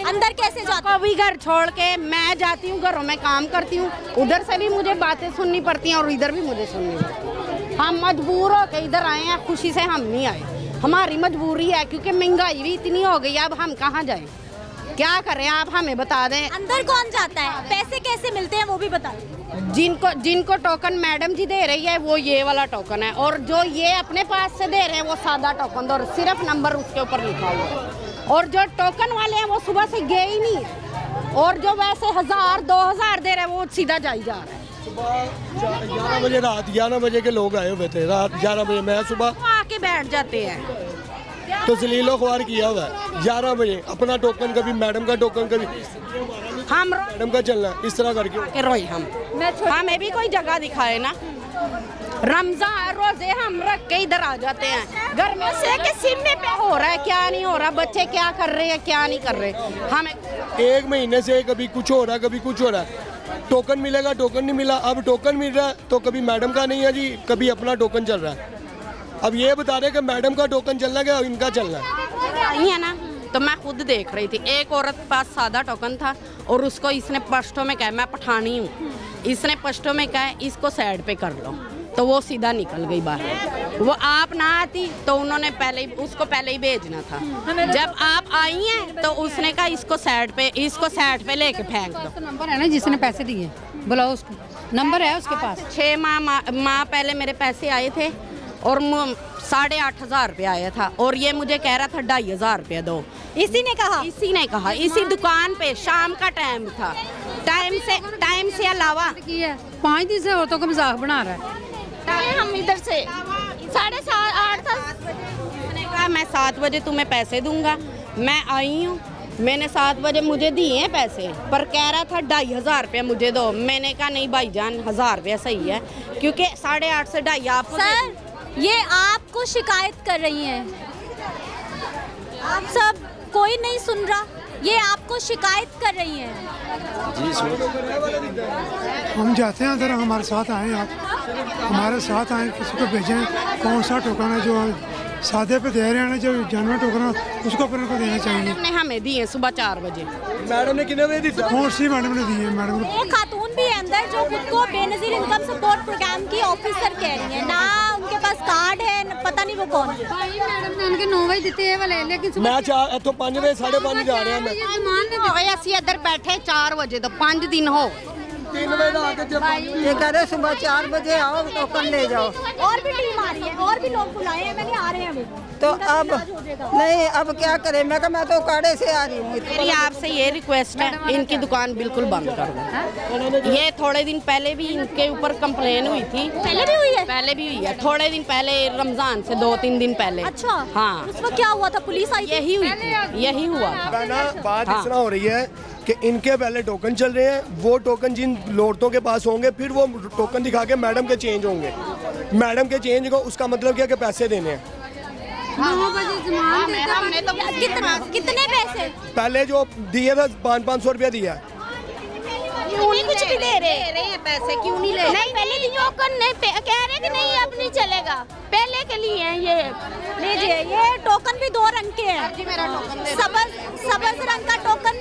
अंदर कैसे जाते? कभी घर छोड़ के मैं जाती हूँ, घरों में काम करती हूँ, उधर से भी मुझे बातें सुननी पड़ती हैं और इधर भी मुझे सुननी पड़ती है। हम मजबूर हो के इधर आए हैं, खुशी से हम नहीं आए, हमारी मजबूरी है क्योंकि महंगाई भी इतनी हो गई। अब हम कहाँ जाएं, क्या करें, आप हमें बता दें। अंदर कौन जाता है, पैसे कैसे मिलते हैं वो भी बता दें। जिनको टोकन मैडम जी दे रही है वो ये वाला टोकन है, और जो ये अपने पास से दे रहे हैं वो सादा टोकन दो, सिर्फ नंबर उसके ऊपर लिखा हुआ है। और जो टोकन वाले हैं वो सुबह से गए ही नहीं है, और जो वैसे 1000-2000 दे रहे हैं वो सीधा जाई जा रहा है। सुबह 11 बजे, रात 11 बजे के लोग आए हुए थे। रात 11 बजे मैं सुबह आके बैठ जाते हैं तो जलीलो ख्वार किया हुआ है। 11 बजे अपना टोकन, कभी मैडम का टोकन, कभी हम मैडम का चलना, इस तरह करके रोई हमें भी कोई जगह दिखाए ना। रमजान रोजे हम रख के इधर आ जाते हैं, घर में से के सीने पे हो रहा है, क्या नहीं हो रहा, बच्चे क्या कर रहे हैं क्या नहीं कर रहे। हमें 1 महीने से कभी कुछ हो रहा है, कभी कुछ हो रहा है। टोकन मिलेगा, टोकन नहीं मिला। अब टोकन मिल रहा है तो कभी मैडम का नहीं है जी, कभी अपना टोकन चल रहा है। अब ये बता रहे कि मैडम का टोकन चलना है, इनका चलना है ना। तो मैं खुद देख रही थी, एक औरत के पास सादा टोकन था और उसको इसने पश्तो में कहा, मैं पठानी हूँ, इसने पश्तो में कहा इसको साइड पे कर लो, तो वो सीधा निकल गई बाहर। वो आप ना आती तो उन्होंने उसको पहले ही भेजना था। जब आप आई हैं तो उसने कहा इसको साइड पे लेके फेंक दो। नंबर है ना जिसने पैसे दिए, बुलाओ उसको, नंबर है उसके पास। 6 माह पहले मेरे पैसे आए थे और 8,500 रुपया आया था, और ये मुझे कह रहा था 2,500 रुपया दो। इसी ने कहा इसी दुकान पे शाम का टाइम था, टाइम से अलावा 5 दिन से औरतों का मजाक बना रहा है। हम इधर से 7:30-8 तक मैंने कहा मैं 7 बजे तुम्हें पैसे दूंगा। मैं आई हूँ, मैंने 7 बजे मुझे दिए हैं पैसे, पर कह रहा था 2,500 रुपया मुझे दो। मैंने कहा नहीं भाईजान, 1000 रुपया सही है, क्योंकि 8:30 से 2.5 आपको। सर ये आपको शिकायत कर रही हैं, आप सब कोई नहीं सुन रहा, ये आपको शिकायत कर रही हैं। हम जाते हैं अंदर, हमारे साथ आएँ, आप हमारे साथ आएँ, किसी को भेजें। कौन सा टोकन है जो सादे पे दे रहे हैं, जो जानवर टोकन है उसको अपन को देना चाहिए। ने हमें दिए सुबह 4 बजे। मैडम ने कितने बजे दी? कौन सी मैडम ने दी है? मैडम एक खातून भी है अंदर जो खुद को बेनज़ीर इनकम सपोर्ट प्रोग्राम की ऑफिसर कह रही है, ना उनके पास कार्ड है, पता नहीं वो कौन है। मैडम ने उनके 9 बजे दिते वाले, लेकिन मैं 5 बजे 5:30 जा रहे हैं। ਅਸੀਂ ਇੱਧਰ ਬੈਠੇ 4 ਵਜੇ ਤੋਂ 5 ਦਿਨ ਹੋ 3 बजे आके जब ये कह रहे सुबह 4 बजे आओ टोकन ले जाओ। और भी टीम आ रही है, और भी लोग बुलाए हैं, मैंने आ रहे हैं अभी। तो अब नहीं, अब क्या करें? मैं तो उकाड़े से आ रही हूँ। मेरी आपसे ये रिक्वेस्ट है, इनकी दुकान बिल्कुल बंद कर दो। ये थोड़े दिन पहले भी इनके ऊपर कंप्लेन हुई थी। पहले भी हुई है? पहले भी हुई है, थोड़े दिन पहले, रमजान से 2-3 दिन पहले। अच्छा, हाँ, उस वक्त क्या हुआ था? पुलिस आई? यही हुई थी, यही हुआ था। ना बात हाँ। इस तरह हो रही है कि इनके पहले टोकन चल रहे हैं, वो टोकन जिन औरतों के पास होंगे, फिर वो टोकन दिखा के मैडम के चेंज होंगे। मैडम के चेंज को उसका मतलब क्या कि पैसे देने हैं। 9 बजे जमान देते हमने तो कितने पैसे? पहले जो दिए था 500-500 रुपया दिया। क्यों नहीं कुछ भी ले रहे हैं पैसे, क्यों नहीं ले रहे? नहीं, पहले टोकन नहीं कह रहे कि नहीं अब नहीं चलेगा, पहले के लिए हैं ये। लीजिए, ये टोकन भी 2 रंग के हैं। मेरा टोकन दे। सबज रंग का टोकन।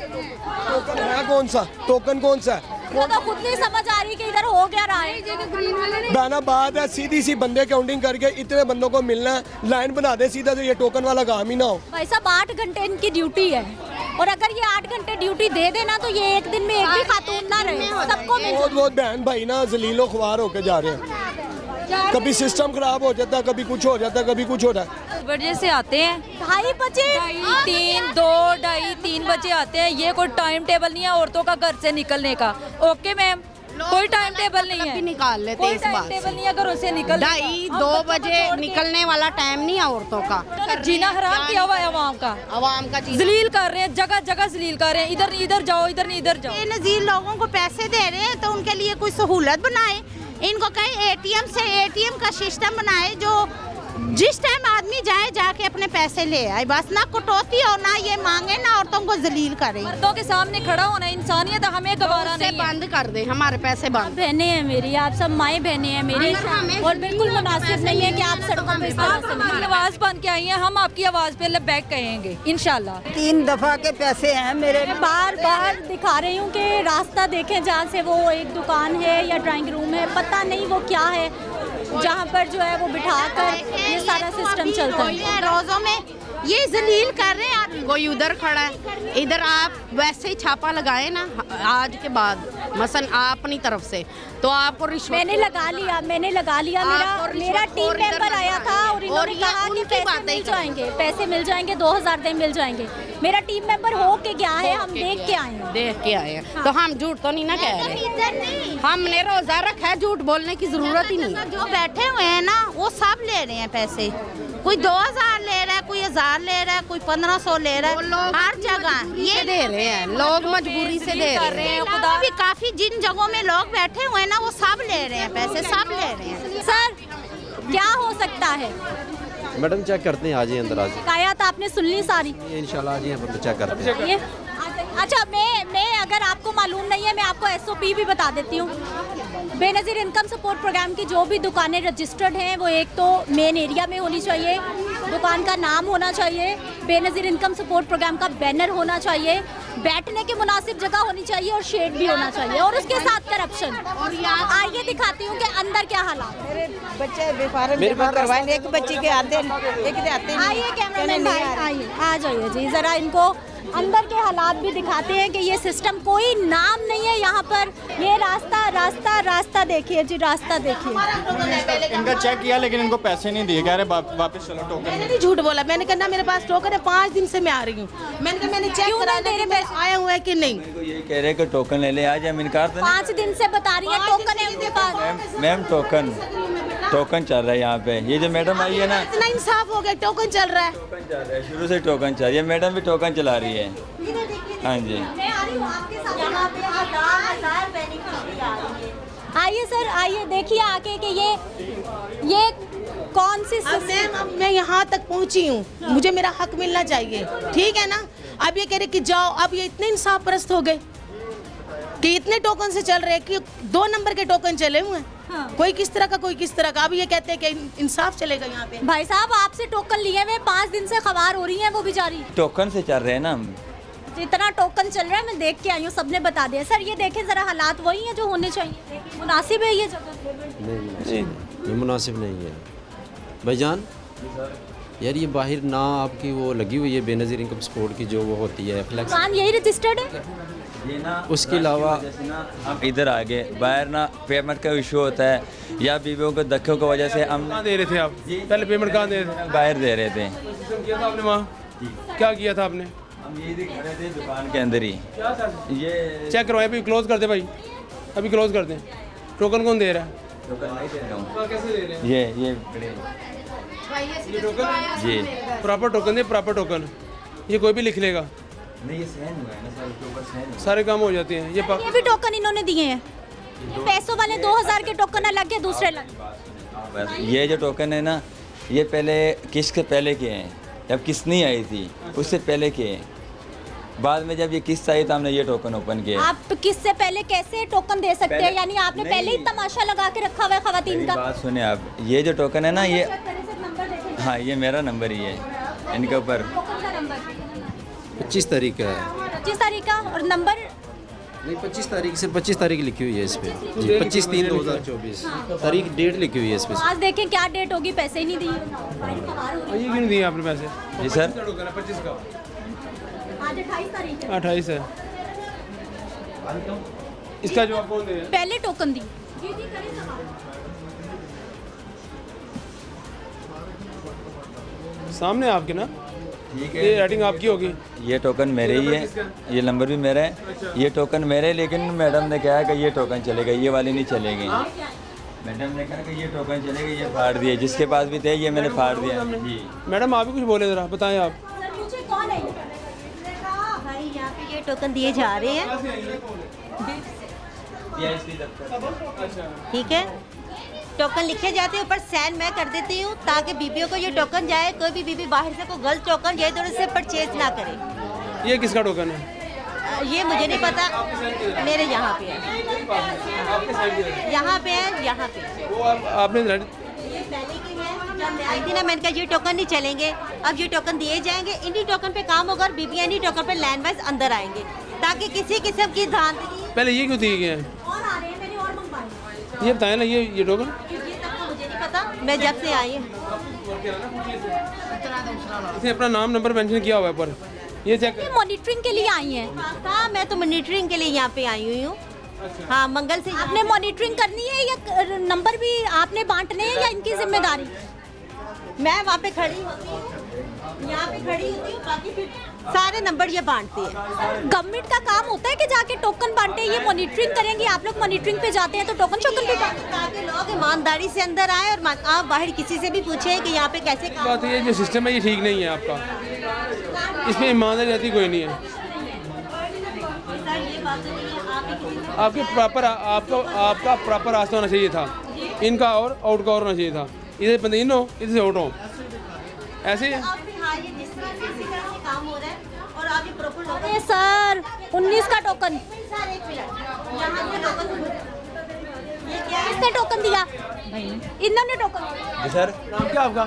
टोकन है कौन सा? टोकन कौन सा है? वो तो खुद नहीं समझ आ रही कि इधर हो क्या रहा है। दाना बात है, सीधी सी बंदे काउंटिंग करके इतने बंदों को मिलना है, लाइन बना दे सीधा, तो ये टोकन वाला काम ही ना हो। भाई साहब 8 घंटे इनकी ड्यूटी है, और अगर ये 8 घंटे ड्यूटी दे देना तो ये एक दिन में एक भी खातून ना रहे, सबको मिल बहुत बहुत बहन भाई ना जलीलो ख्वार होके जा रहे हैं। कभी सिस्टम खराब हो जाता है, कभी कुछ हो जाता है, कभी कुछ हो रहा है। बजे से आते हैं, 2:30 बजे, 3 बजे आते हैं। ये कोई टाइम टेबल नहीं है औरतों का घर से निकलने का। ओके मैम, कोई टाइम टेबल नहीं है। निकाल लेते कोई इस टाइम बात टेबल नहीं है घरों से निकल। 2:30 बजे निकलने वाला टाइम नहीं है औरतों का। जीना हराम किया हुआ है अवाम का। अवाम का जलील कर रहे हैं, जगह जगह जलील कर रहे हैं। इधर नहीं इधर जाओ, इधर नहीं इधर जाओ। बेनज़ीर लोगों को पैसे दे रहे हैं तो उनके लिए कोई सहूलत बनाए। इनको कहीं एटीएम का सिस्टम बनाए, जो जिस टाइम आदमी जाए जाके अपने पैसे ले आए, बस ना कटौती हो, ना ये मांगे, ना औरतों को जलील करे। मर्दों के सामने खड़ा होना इंसानियत हमें गवारा नहीं है। बंद कर दे, हमारे पैसे बंद। बहनें हैं मेरी, आप सब माएँ बहनें हैं मेरी, और बिल्कुल मुनासिब नहीं है कि आप सड़कों पे इस तरह से हमारी आवाज बन के आई है, हम आपकी आवाज पे लबैक कहेंगे इंशाल्लाह। 3 दफा के पैसे हैं मेरे। मैं बार बार दिखा रही हूँ कि रास्ता देखें जहाँ से वो एक दुकान है या ड्राइंग रूम है, पता नहीं वो क्या है, जहाँ पर जो है वो बिठा कर ये सारा सिस्टम चलता है। रोज़ों में ये जलील कर रहे हैं। आप कोई उधर खड़ा है, इधर आप वैसे ही छापा लगाए ना आज के बाद, मसन आप अपनी तरफ से, तो आपको रिश्वत मैंने लगा लिया मेरा टीम मेंबर आया था और इन्होंने कहा कि पैसे मिल जाएंगे, पैसे मिल जाएंगे, 2000 दिन मिल जाएंगे। मेरा टीम मेंबर हो के गया है, हम देख के आए हैं। तो हम झूठ तो नहीं ना कह रहे, हमने रोजा रखा है, झूठ बोलने की जरूरत ही नहीं है। जो बैठे हुए हैं ना वो सब ले रहे हैं पैसे, कोई 2000 ले रहा है, कोई 1000 ले रहा है, कोई 1500 ले रहा है, हर जगह ये दे रहे हैं लोग, मजबूरी से दे रहे हैं। खुदा भी काफी जिन जगहों में लोग बैठे हुए हैं ना वो सब ले रहे हैं पैसे, सब ले रहे हैं। सर क्या हो सकता है? मैडम चेक करते हैं, आज ही अंदर आज शिकायत आपने सुन ली सारी? इंशाल्लाह आज ही हम चेक करते हैं। ये अच्छा, मैं अगर आपको मालूम नहीं है, मैं आपको SOP भी बता देती हूँ। बेनज़ीर इनकम सपोर्ट प्रोग्राम की जो भी दुकानें रजिस्टर्ड हैं वो एक तो मेन एरिया में होनी चाहिए, दुकान का नाम होना चाहिए, बेनज़ीर इनकम सपोर्ट प्रोग्राम का बैनर होना चाहिए, बैठने की मुनासिब जगह होनी चाहिए और शेड भी होना चाहिए, और उसके साथ करप्शन। और आइए दिखाती हूँ कि अंदर क्या हालात। मेरे बच्चे बेफारम करवाए, एक बच्ची के आते हैं। आइए कैमरामैन भाई, आइए, आ जाइए जी, ज़रा इनको अंदर के हालात भी दिखाते हैं कि ये सिस्टम, कोई नाम नहीं है यहाँ पर। ये रास्ता देखिए जी, रास्ता देखिए। इनका चेक किया लेकिन इनको पैसे नहीं दिए, कह रहे वापस चलो टोकन। मैंने नहीं झूठ बोला, मैंने कहना मेरे पास टोकन है, 5 दिन से मैं आ रही हूँ। मैंने कहा मैंने चेक करा दे रहे आया हुआ है कि नहीं। ये कह रहे कि टोकन ले ले, आज हम इनकार तो 5 दिन से बता रही है टोकन है उनके पास। मैम टोकन चल रहा है यहाँ पे। ये जो मैडम आई है ना, इतना इंसाफ हो गया, टोकन चल रहा है। टोकन चल रहा है, शुरू से टोकन चल रही है। मैडम भी टोकन चला रही है। हाँ जी, आइए सर, आइए देखिए आके कि ये कौन सी अब मैं यहाँ तक पहुँची हूँ, मुझे मेरा हक मिलना चाहिए, ठीक है ना। अब ये कह रहे कि जाओ, अब ये इतने इंसाफ परस्त हो गए कि इतने टोकन से चल रहे हैं कि 2 नंबर के टोकन चले हुए हैं। हाँ। कोई किस तरह का, कोई किस तरह का। अब ये कहते हैं कि इंसाफ चलेगा यहाँ पे। भाई साहब आपसे टोकन लिए हुए 5 दिन से खबर हो रही है वो बेचारी। टोकन से चल रहे हैं ना हम। इतना टोकन चल रहा है, मैं देख के आई हूँ, सबने बता दिया। सर ये देखें जरा, हालात वही है जो होने चाहिए, मुनासिब है ये जगह? नहीं, ये मुनासिब नहीं है भाईजान। यार ये बाहर ना आपकी वो लगी हुई है बेनज़ीर इनकम सपोर्ट की जो वो होती है फ्लैक्स, दुकान यही रजिस्टर्ड है? ये ना उसके अलावा हम इधर आगे बाहर ना पेमेंट का इशू होता है या बीवियों को धक्कों की वजह से हम कहाँ दे रहे थे आप? पहले पेमेंट कहाँ दे रहे थे? बाहर दे रहे थे। किया था आपने वहाँ? क्या किया था आपने? हम ये दिख रहे थे दुकान के अंदर ही। ये चेक करवाए, अभी क्लोज कर दे भाई, अभी क्लोज कर दें। टोकन कौन दे रहा है? टोकन नहीं दे रहा हूँ। कैसे दे रहे हैं? ये जी प्रॉपर टोकन दे, प्रॉपर टोकन। ये कोई भी लिख लेगा, नहीं ये सहन हुआ है ना सर, उसके ऊपर सहन हुआ सारे काम हो जाते हैं। ये ये भी टोकन इन्होंने दिए हैं? पैसों वाले 2000 के टोकन अलग है, दूसरे अलग? है। बस ये जो टोकन है ना, ये पहले किस्त के पहले के हैं, जब किस्त नहीं आई थी उससे पहले के हैं। बाद में जब ये किस्त आई तो हमने ये टोकन ओपन किया। आप किस्त से पहले कैसे टोकन दे सकते हैं? यानी आपने पहले ही तमाशा लगा के रखा हुआ है खवातीन का? बात सुने आप, ये जो टोकन है ना, ये हाँ ये मेरा नंबर ही है इनके ऊपर। 25 तारीख का है। 25 तारीख का और नंबर नहीं 25 तारीख से 25 तारीख लिखी हुई है इस पे जी, 25/3/2024 तारीख डेट लिखी हुई है इस पे। आज देखें क्या डेट होगी, पैसे ही नहीं दिए। ये क्यों नहीं दिए आपने पैसे? जी सर 25 का आज 28 तारीख है। 28 है। इसका जवाब कौन दे? पहले टोकन दी। सामने आपके ना, ये राइटिंग आपकी होगी। ये टोकन मेरे ही है, ये नंबर भी मेरा है, ये टोकन मेरे है, लेकिन मैडम ने कहा कि ये टोकन चलेगा, ये वाली नहीं चलेगी। मैडम ने कहा कि ये टोकन चलेगा, ये फाड़ दिए, जिसके पास भी थे ये मैंने फाड़ दिया। जी मैडम आप भी कुछ बोले ज़रा, बताएं आप। कौन है? भाई यहाँ पे ये टोकन दिए जा रहे हैं, ठीक है? टोकन लिखे जाते हैं, ऊपर साइन मैं कर देती हूँ ताकि बीबीओ को ये टोकन जाए, कोई भी बीबी बाहर से कोई गलत टोकन जाए तो उससे परचेज ना करे। ये किसका टोकन है? ये मुझे नहीं पता, मेरे यहाँ पे है, यहाँ पे है, यहाँ पे। वो आपने ये पहले की है, जब मैं आई थी ना मैंने कहा ये टोकन नहीं चलेंगे, अब ये टोकन दिए जाएंगे, इन्हीं टोकन पे काम होगा और बीबियाँ इन्हीं टोकन पे लाइन वाइज अंदर आएंगे ताकि किसी किस्म की धांधली। पहले ये क्यों दिए गए हैं? और आ रहे हैं, मैंने और मंगवाए। ये बताएं ना, ये टोकन ये तक तो मुझे नहीं पता, मैं जब से आई हूँ। इसने अपना नाम नंबर मेंशन किया हुआ है पर ये चेक। मॉनिटरिंग के लिए आई हैं? हाँ मैं तो मॉनिटरिंग के लिए यहाँ पे आई हुई हूँ। हाँ मंगल से। आपने मॉनिटरिंग करनी है या नंबर भी आपने बांटने हैं या इनकी जिम्मेदारी? मैं वहाँ पे खड़ी होती हूँ, यहाँ पे खड़ी होती हूँ, बाकी फिर सारे नंबर ये बांटते हैं। गवर्नमेंट का काम होता है कि जाके टोकन बांटे, ये मॉनिटरिंग करेंगे। आप लोग मॉनिटरिंग पे जाते हैं तो टोकन शोकन भी बांटे ताकि लोग ईमानदारी से अंदर आए और आप बाहर किसी से भी पूछें कि यहाँ पे कैसे काम। बात ये जो सिस्टम है ये ठीक नहीं है आपका, इसमें ईमानदारी रहती कोई नहीं है। सर ये बात तो नहीं है, आप ही किसी से आपके प्रॉपर आपका प्रॉपर रास्ता होना चाहिए था, इनका और आउट का और होना चाहिए था। इधर बंदे इन हो, इधर से आउट हो, ऐसे ही है। आप भी हाँ ये जिस तरह से इसी तरह से काम हो रहा है और आप ये प्रॉपर लोग अरे सर 19 का टोकन। सर एक मिनट, यहाँ पे टोकन ये क्या है? किसने टोकन दिया? इन्होंने टोकन दिया। जी सर। नाम क्या आपका?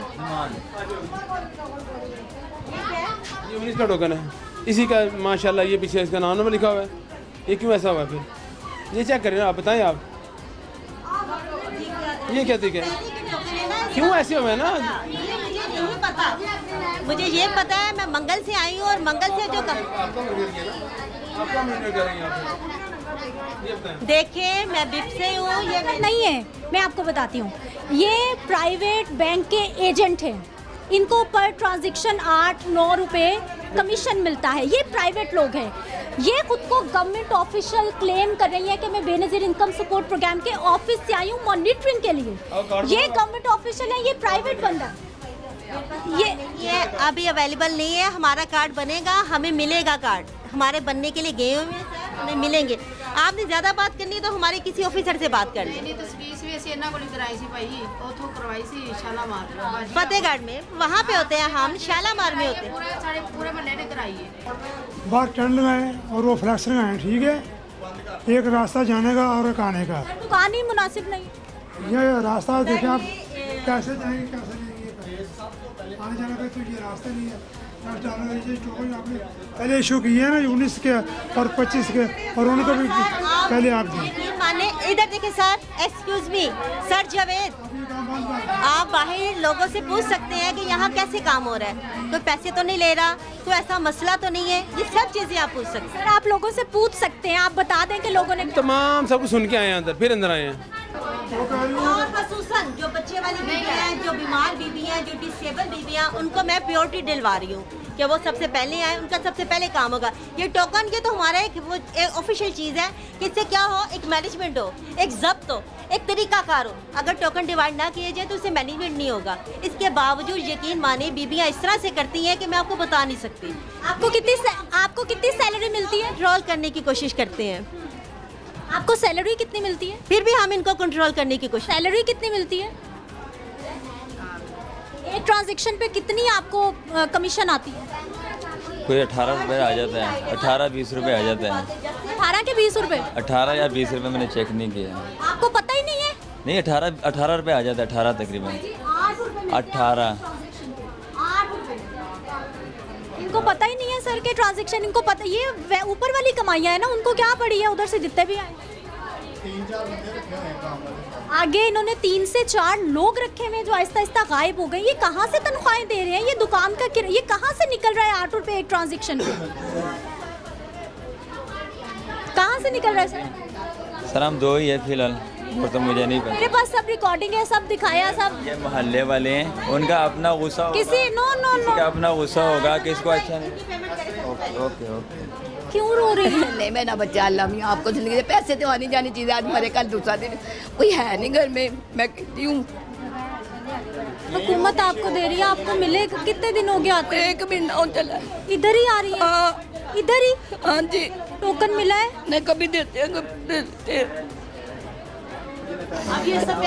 ये क्या है? ये 19 का टोकन है, इसी का माशाल्लाह ये पीछे इसका नाम नंबर लिखा हुआ है। ये क्यों ऐसा हुआ है फिर? ये चेक करें ना, आप बताएं आप, ये क्या ठीक है? क्यों ऐसे हुए ना? ये मुझे नहीं पता, मुझे ये पता है मैं मंगल से आई हूँ और मंगल से जो देखिए मैं बिप से हूँ, ये नहीं है, मैं आपको बताती हूँ। ये प्राइवेट बैंक के एजेंट हैं, इनको पर ट्रांजैक्शन 8-9 रुपए कमीशन मिलता है। ये प्राइवेट लोग हैं, ये खुद को गवर्नमेंट ऑफिशियल क्लेम कर रही है कि मैं बेनज़ीर इनकम सपोर्ट प्रोग्राम के ऑफिस से आई हूँ मॉनिटरिंग के लिए। ये गवर्नमेंट ऑफिशियल है, ये प्राइवेट बंदा। ये अभी अवेलेबल नहीं है, हमारा कार्ड बनेगा, हमें मिलेगा कार्ड, हमारे बनने के लिए गए हुए हैं सर, हमें मिलेंगे। आपने ज़्यादा बात करनी है तो हमारे किसी ऑफिसर से बात कर लें। फतेहगढ़ में वहाँ पे होते हैं, हम शालामार में होते हैं। बाहर टेंट लगाए और वो फ्लैक्स लगाए, ठीक है? एक रास्ता जाने का और एक आने का। दुकान ही मुनासिब नहीं। ये रास्ता देखें आप, कैसे जाएंगे कैसे नहीं। आने जाने का तो ये रास्ता नहीं है। फर्स्ट डालना ये टोकन आपने पहले इशू किए हैं ना 19 के और 25 के, और उनको भी पहले आप दिए। माने इधर देखिए sir, excuse me sir Javed, आप बाहर लोगों से पूछ सकते हैं कि यहाँ कैसे काम हो रहा है, कोई पैसे तो नहीं ले रहा, कोई ऐसा मसला तो नहीं है, ये सब चीजें आप पूछ सकते हैं। सर आप लोगों से पूछ सकते हैं, आप बता दें कि लोगों ने तमाम सब कुछ सुन के आए हैं अंदर, फिर अंदर आए हैं। और खसूसन जो बच्चे वाली बीवी हैं, जो बीमार बीवी हैं, जो डिसेबल बीवी हैं, उनको मैं प्योरिटी दिलवा रही हूँ कि वो सबसे पहले आए, उनका सबसे पहले काम होगा। ये टोकन ये तो हमारा एक ऑफिशियल चीज़ है कि इससे क्या हो, एक मैनेजमेंट हो, एक जब्त हो, एक तरीकाकार हो। अगर टोकन डिवाइड ना किए जाए तो उससे मैनेजमेंट नहीं होगा। इसके बावजूद यकीन माने बीबियाँ इस तरह से करती हैं कि मैं आपको बता नहीं सकती। आपको कितनी सैलरी मिलती है? कंट्रोल करने की कोशिश करते हैं। आपको सैलरी कितनी मिलती है? फिर भी हम इनको कंट्रोल करने की कोशिश। सैलरी कितनी मिलती है? एक ट्रांजैक्शन पे कितनी आपको कमीशन आती है? कोई 18 रुपये आ जाता है, 18-20 रुपये आ जाते हैं। 18 के 20 रुपए? 18 या 20 रुपये मैंने चेक नहीं किया। आपको पता ही नहीं है? नहीं 18 रुपये आ जाता है, 18 तकरीबन 18। इनको पता ही नहीं है सर के ट्रांजैक्शन, इनको पता, ये ऊपर वाली कमाइयाँ है ना, उनको क्या पड़ी है उधर से जितने भी आए। आगे इन्होंने 3 से 4 लोग रखे हुए जो आहिस्ता आहिस्ता गायब हो गए। ये कहाँ से तनख्वाहें दे रहे हैं? ये दुकान का ये कहाँ से निकल रहा है 8 रुपए एक ट्रांजैक्शन पे? कहाँ से निकल रहा है सर? सर हम 2 ही है फिलहाल, और तो मुझे नहीं पता। मेरे पास सब रिकॉर्डिंग है, सब दिखाया सब। ये मोहल्ले वाले हैं, उनका अपना गुस्सा होगा, किसी किसका अपना गुस्सा होगा, किसको अच्छा नहीं। ओके क्यों रो रही है? नहीं मैं ना बच्चा अल्लाह मियाँ, आपको जिंदगी से पैसे तो आनी जानी चीज़ें, आज मरे कल दूसरा दिन, कोई है नहीं घर में, मैं कहती हूँ। हुकूमत आपको दे रही है, आपको मिले कितने दिन हो गए आते? 1 महीना हो चला। इधर ही आ रही है? इधर ही? हाँ जी। टोकन मिला है? नहीं कभी देते हैं, कभी देते हैं। अब ये सब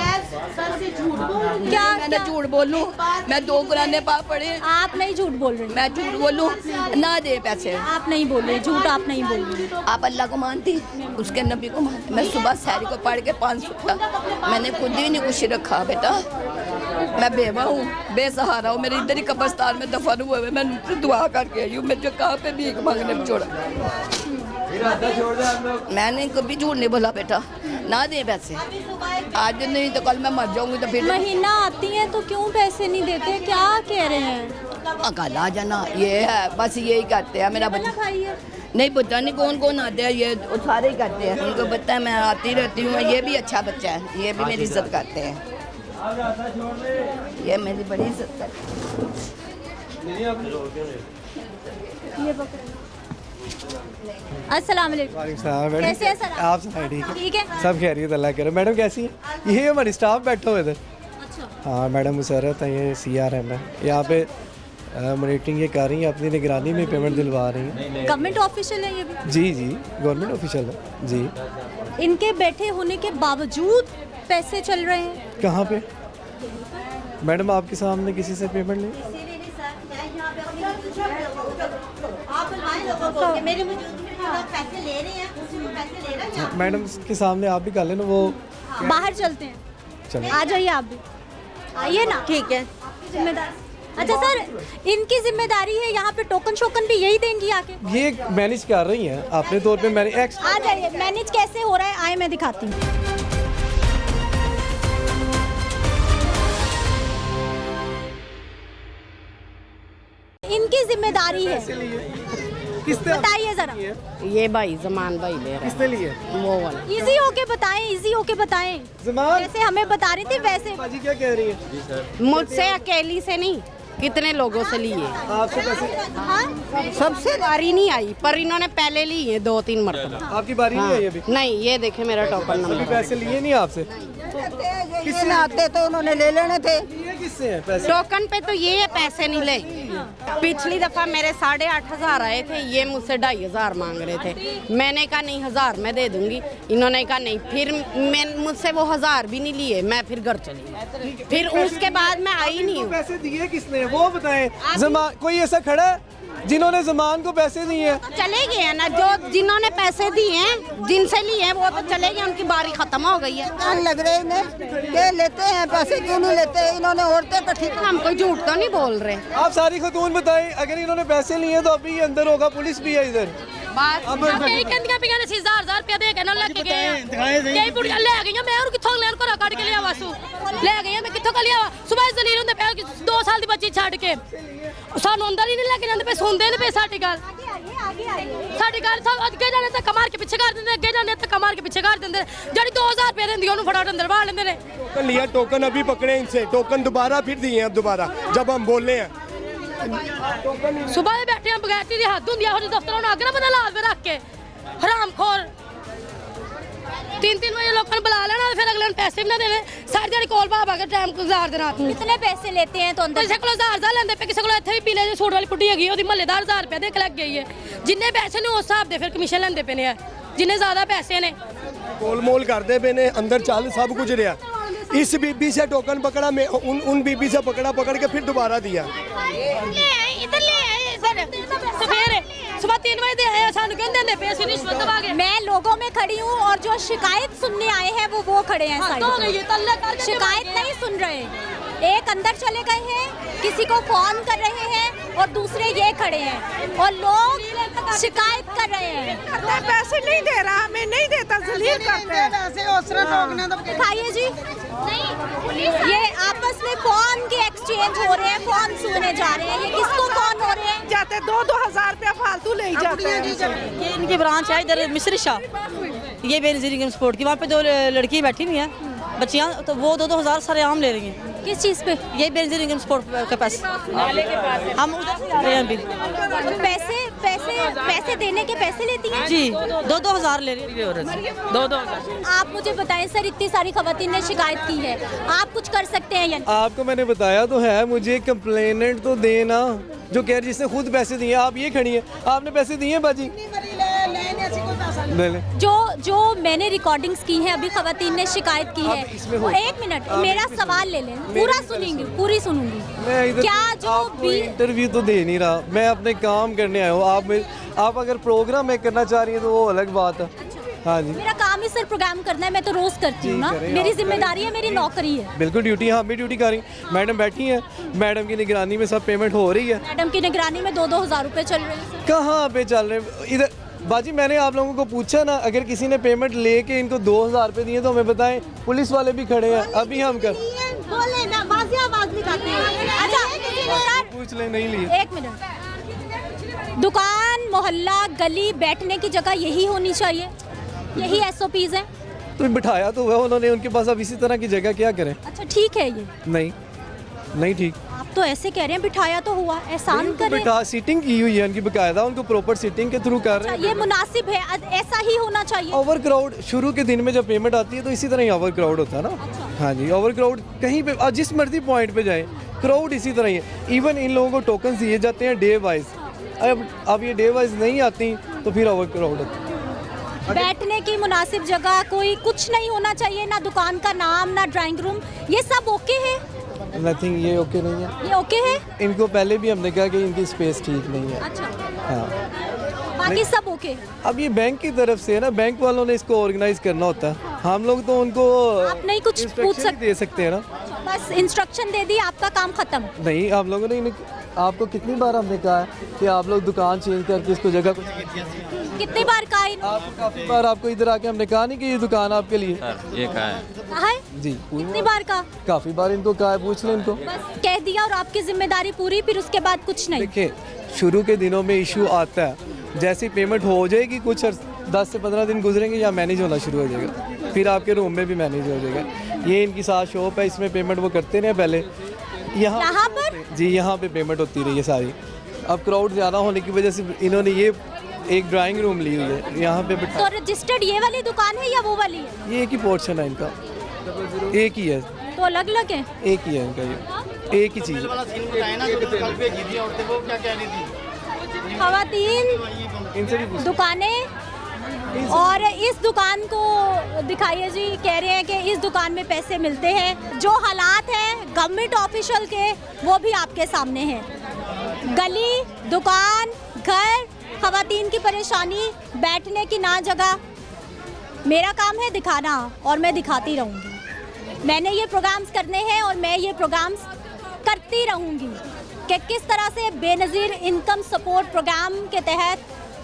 सर से झूठ बोल क्या मैं झूठ बोलूं? मैं 2 कुराने पाक पढ़े। आप नहीं झूठ बोल रही। मैं झूठ बोलूं? ना दे पैसे। आप नहीं बोल रहे, झूठ आप नहीं बोल रही। आप अल्लाह को मानती, उसके नबी को मानती। मैं सुबह सहरी को पढ़ के 500 का मैंने खुद ही नहीं कुछ रखा बेटा। मैं बेवा हूँ, बेसहारा हूँ, मेरे इधर ही कब्रिस्तान में दफन हुए हुए, मैं दुआ करके आई हूँ। मैं जो कहाँ पे भीख मांगने में छोड़ा, मैंने कभी झूठ नहीं बोला बेटा। ना दे पैसे, आज नहीं तो कल मैं मर जाऊंगी। तो फिर महीना आती है तो क्यों पैसे नहीं देते? क्या कह रहे हैं? कल आ जाना, ये है बस यही करते हैं। मेरा बच्चा नहीं पता नहीं कौन कौन आते हैं, ये सारे ही करते हैं। उनको पता है मैं आती रहती हूँ। ये भी अच्छा बच्चा है, ये भी मेरी इज्जत करते हैं, ये मेरी बड़ी इज्जत करते हैं। अस्सलाम वालेकुम। कैसे हैं सर आप? ठीक है, ठीक है, सब खैरियत अल्लाह करे। मैडम कैसी है? ये हमारी स्टाफ बैठा हुआ इधर। अच्छा। हाँ मैडम मुसरत है, ये CRM है, यहाँ पे मॉनिटरिंग ये कर रही हैं, अपनी निगरानी में पेमेंट दिलवा रही हैं। गवर्नमेंट ऑफिशियल है ये भी? जी गवर्नमेंट ऑफिशियल है जी। इनके बैठे होने के बावजूद पैसे चल रहे हैं? कहाँ पे मैडम? आपके सामने किसी से पेमेंट नहीं? मैडम के सामने आप भी कर लेना। वो बाहर चलते हैं, चलो आ जाइए आप भी, आइए ना। ठीक है, जिम्मेदार। अच्छा सर, इनकी जिम्मेदारी है यहाँ पे टोकन शोकन भी यही देंगी आके? ये मैनेज कर रही हैं अपने तौर पे। मैंने आ जाइए, मैनेज कैसे हो रहा है आए मैं दिखाती हूँ। इनकी जिम्मेदारी है, बताइए जरा। ये भाई जमान भाई ले रहा है। किसने लिए? वो वाला। इजी होके बताएं, इजी होके बताएं। जैसे हमें बता रही थी वैसे। बाजी क्या कह रही है? मुझसे अकेली से नहीं, कितने लोगों से लिए। आपसे पैसे? सबसे बारी नहीं आई, पर इन्होंने पहले ली है 2-3 मरतबा। आपकी बारी नहीं आई अभी? नहीं, ये देखे मेरा टोकन नंबर। पैसे लिए नहीं आपसे? किसने आते तो उन्होंने ले लेने थे। किससे हैं पैसे? टोकन पे तो ये पैसे नहीं ले। पिछली दफा मेरे 8,500 आए थे, ये मुझसे 2,500 मांग रहे थे। मैंने कहा नहीं 1000 मैं दे दूंगी, इन्होंने कहा नहीं। फिर मैं मुझसे वो 1000 भी नहीं लिए, मैं फिर घर चली। फिर उसके बाद मैं आई नहीं हूँ। पैसे दिए किसने वो बताएं? कोई ऐसा खड़ा है जिन्होंने जमान को पैसे दिए हैं चले गए हैं ना, जो जिन्होंने पैसे दिए हैं, जिनसे लिए हैं वो तो चले गए, उनकी बारी खत्म हो गई है। कान लग रहे इन्हें के लेते हैं पैसे, क्यों नहीं लेते? इन्होंने औरतें इकट्ठी, हम कोई झूठ तो नहीं बोल रहे। आप सारी खतून बताएं, अगर इन्होंने पैसे लिए तो अभी अंदर होगा, पुलिस भी है इधर। अब यही कंदियां पे कहने 1000 रुपया दे के ना लेके गए कई बुढ़िया ले गई मैं और किथों लेन को काट के लिया वासू ले गई मैं किथों का लिया सुबह जलील होंदे पे 2 साल दी बच्ची छड़ के सानू अंदर ही नहीं लेके जांदे पे सुनदे नहीं पे साडी गल सब अगे जाने तक मार के पीछे कर देंगे, अगे जाने तक मार के पीछे कर देंगे। जड़ी 2000 रुपया देंदी ओनू फटाफट अंदर बाहर लेंदे ने। टोकन लिया, टोकन अभी पकड़े इनसे, टोकन दोबारा फिर दिए हैं, अब दोबारा जब हम बोले हैं सुबह बैठे हैं बगैर दी हद होंदी है दफ्तर अग ना बंदा लाल में रख के हरामखोर 3-3 बजे लोगों ने बुला लेना फिर अगले पैसे भी ना देने सारी दिहाड़ी कोल भाव के टाइम गुजार देना। कितने पैसे लेते हैं तो अंदर? किसी को 1000 लेंदे पे, किसी को इत्थे भी पीले सूट वाली पुट्टी हैगी ओदी महल्लेदार 1000 रुपया दे के लग गई है। जिन्ने पैसे ने उस हिसाब दे फिर कमीशन लेंदे पे ने, जिन्ने ज्यादा पैसे ने गोल मोल करते पे ने, अंदर चल सब कुछ रहा। इस बीबी से टोकन पकड़ा, मैं उन बीबी से पकड़ के फिर दोबारा दिया। इधर ले आए सर सुबह 3 बजे दे आए, सानू क्यों देंदे पे? असली रिश्वत दवागे। मैं लोगों में खड़ी हूँ और जो शिकायत सुनने आए हैं वो खड़े हैं साइड पे। शिकायत नहीं सुन रहे, एक अंदर चले गए हैं, किसी को फोन कर रहे हैं और दूसरे ये खड़े हैं और लोग शिकायत कर रहे हैं। पैसे नहीं दे रहा, हमें नहीं देता, जलील करते हैं। दिखाइए जी, ये आपस में फोन के एक्सचेंज हो रहे हैं, फोन सुने जा रहे हैं। ये किसको फोन हो रहे हैं? जाते 2-2 हजार रुपया फालतू ले जाते हैं। ये इनकी ब्रांच है इधर मिस्र शाह, ये बेनज़ीर इनकम सपोर्ट की, वहाँ पे 2 लड़की बैठी हुई हैं बच्चियाँ, तो वो 2-2 हज़ार सरेआम ले रही हैं। किस चीज़ पे? ये बेनज़ीर इनकम सपोर्ट के पास हम उधर से आ रहे हैं अभी। पैसे देने के पैसे लेती हैं जी, 2-2 हज़ार ले रही है। 2-2 हज़ार। आप मुझे बताएं सर, इतनी सारी खवातीन ने शिकायत की है, आप कुछ कर सकते हैं या नहीं? आपको मैंने बताया तो है, मुझे कंप्लेनेंट तो देना जो कह रही, जिसने खुद पैसे दिए। आप ये खड़ी हैं, आपने पैसे दिए बाजी? जो मैंने रिकॉर्डिंग्स की हैं, अभी खवातीन ने शिकायत की है। 1 मिनट मेरा सवाल ले लें, पूरा सुनेंगे, पूरी सुनूंगी। क्या जो भी इंटरव्यू तो दे नहीं रहा, मैं अपने काम करने आया हूँ। आप अगर प्रोग्राम में करना चाह रही हैं तो वो अलग बात है। हाँ जी, मेरा काम ही सर प्रोग्राम करना है, मैं तो रोज करती हूँ ना, मेरी जिम्मेदारी है, मेरी नौकरी है। बिल्कुल ड्यूटी, हाँ भी ड्यूटी कर रही। मैडम बैठी हैं, मैडम की निगरानी में सब पेमेंट हो रही है। मैडम की निगरानी में 2-2 हज़ार रुपए चल रहे हैं। कहाँ पे चल रहे हैं इधर? बाजी मैंने आप लोगों को पूछा ना, अगर किसी ने पेमेंट लेके इनको 2000 रुपये दिए तो हमें बताएं। पुलिस वाले भी खड़े हैं, अभी हम कर बोले ना, आवाज निकालते हैं। अच्छा पूछ ले, नहीं लिए। 1 मिनट, दुकान, मोहल्ला, गली, बैठने की जगह यही होनी चाहिए, यही SOPs हैं। तो बिठाया तो हुआ उन्होंने, उनके पास अब इसी तरह की जगह क्या करें? अच्छा ठीक है, ये नहीं ठीक। आप तो ऐसे कह रहे हैं, बिठाया तो हुआ, एहसान करें। बिठा सीटिंग की हुई है उनकी बकायदा, उनको प्रॉपर सीटिंग के थ्रू कर रहे हैं। ये मुनासिब है, ऐसा ही होना चाहिए। ओवर क्राउड शुरू के दिन में जब पेमेंट आती है तो इसी तरह ही ओवर क्राउड होता है ना। हाँ जी, ओवर क्राउड कहीं पे जिस मर्जी पॉइंट पे जाए क्राउड इसी तरह ही है। इवन इन लोगों को टोकन दिए जाते हैं डे वाइज, अब ये डे वाइज नहीं आती तो फिर ओवर क्राउड होता है। बैठने की मुनासिब जगह कोई कुछ नहीं होना चाहिए, ना दुकान का नाम, ना ड्राइंग रूम, ये सब ओके है? नथिंग, ये ओके नहीं है। ये ओके है? इनको पहले भी हमने कहा कि इनकी स्पेस ठीक नहीं है। अच्छा, हाँ, बाकी सब ओके। अब ये बैंक की तरफ से है ना, बैंक वालों ने इसको ऑर्गेनाइज करना होता है। हम लोग तो उनको आप नहीं कुछ पूछ दे सकते हैं ना, बस इंस्ट्रक्शन दे दी, आपका काम खत्म। नहीं, आप लोगों ने आपको कितनी बार हमने कहा है कि आप लोग दुकान चेंज करके इसको जगह को, कितनी बार कहा? काफी बार आपको इधर आके हमने कहा नहीं कि ये दुकान आपके लिए। ये कहा है जी, कितनी बार कहा? काफी बार इनको कहा है, पूछ लें इनको। बस कह दिया और आपकी जिम्मेदारी पूरी, फिर उसके बाद कुछ नहीं। देखिए, शुरू के दिनों में इशू आता है, जैसी पेमेंट हो जाएगी कुछ 10 से 15 दिन गुजरेंगे या मैनेज होना शुरू हो जाएगा, फिर आपके रूम में भी मैनेज हो जाएगा। ये इनकी साथ शॉप है, इसमें पेमेंट वो करते रहे पहले, यहाँ पर जी, यहाँ पे पेमेंट होती रही है सारी। अब क्राउड ज़्यादा होने की वजह से इन्होंने ये एक ड्राइंग रूम ली हुई है, यहाँ पे तो रजिस्टर्ड ये वाली दुकान है या वो वाली है? ये एक ही पोर्शन है इनका, एक ही है। तो अलग अलग है? एक ही है इनका, ये एक ही चीज़ है। खवातीन, दुकानें, और इस दुकान को दिखाइए जी। कह रहे हैं कि इस दुकान में पैसे मिलते हैं। जो हालात हैं गवर्नमेंट ऑफिशियल के, वो भी आपके सामने हैं। गली, दुकान, घर, खवातीन की परेशानी, बैठने की ना जगह। मेरा काम है दिखाना और मैं दिखाती रहूँगी। मैंने ये प्रोग्राम्स करने हैं और मैं ये प्रोग्राम्स करती रहूँगी कि किस तरह से बेनज़ीर इनकम सपोर्ट प्रोग्राम के तहत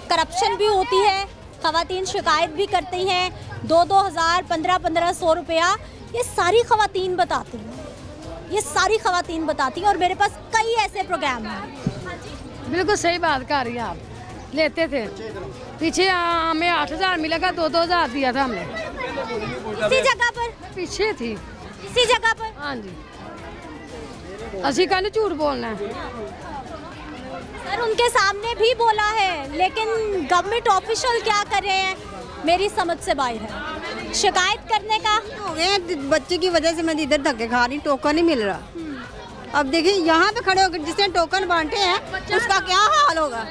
करप्शन भी होती है, खवातीन शिकायत भी करती हैं, 2-2 हज़ार 1500 रुपया ये सारी खवातीन बताती हैं, ये सारी खवातीन बताती हैं और मेरे पास कई ऐसे प्रोग्राम हैं। बिल्कुल सही बात कर रही हैं आप। लेते थे पीछे हमें 8,000 मिलेगा, 2-2 हज़ार दिया था हमने। इसी जगह पर पीछे थी, इसी जगह पर। हाँ जी, असी कहने झूठ बोलना है। सर उनके सामने भी बोला है, लेकिन गवर्नमेंट ऑफिशियल क्या कर रहे हैं मेरी समझ से बाहर है। शिकायत करने का हो गए, बच्चे की वजह से मैं इधर धक्के खा रही, टोकन नहीं मिल रहा। अब देखिए यहाँ पे खड़े होकर जिसने टोकन बांटे हैं उसका क्या हाल होगा।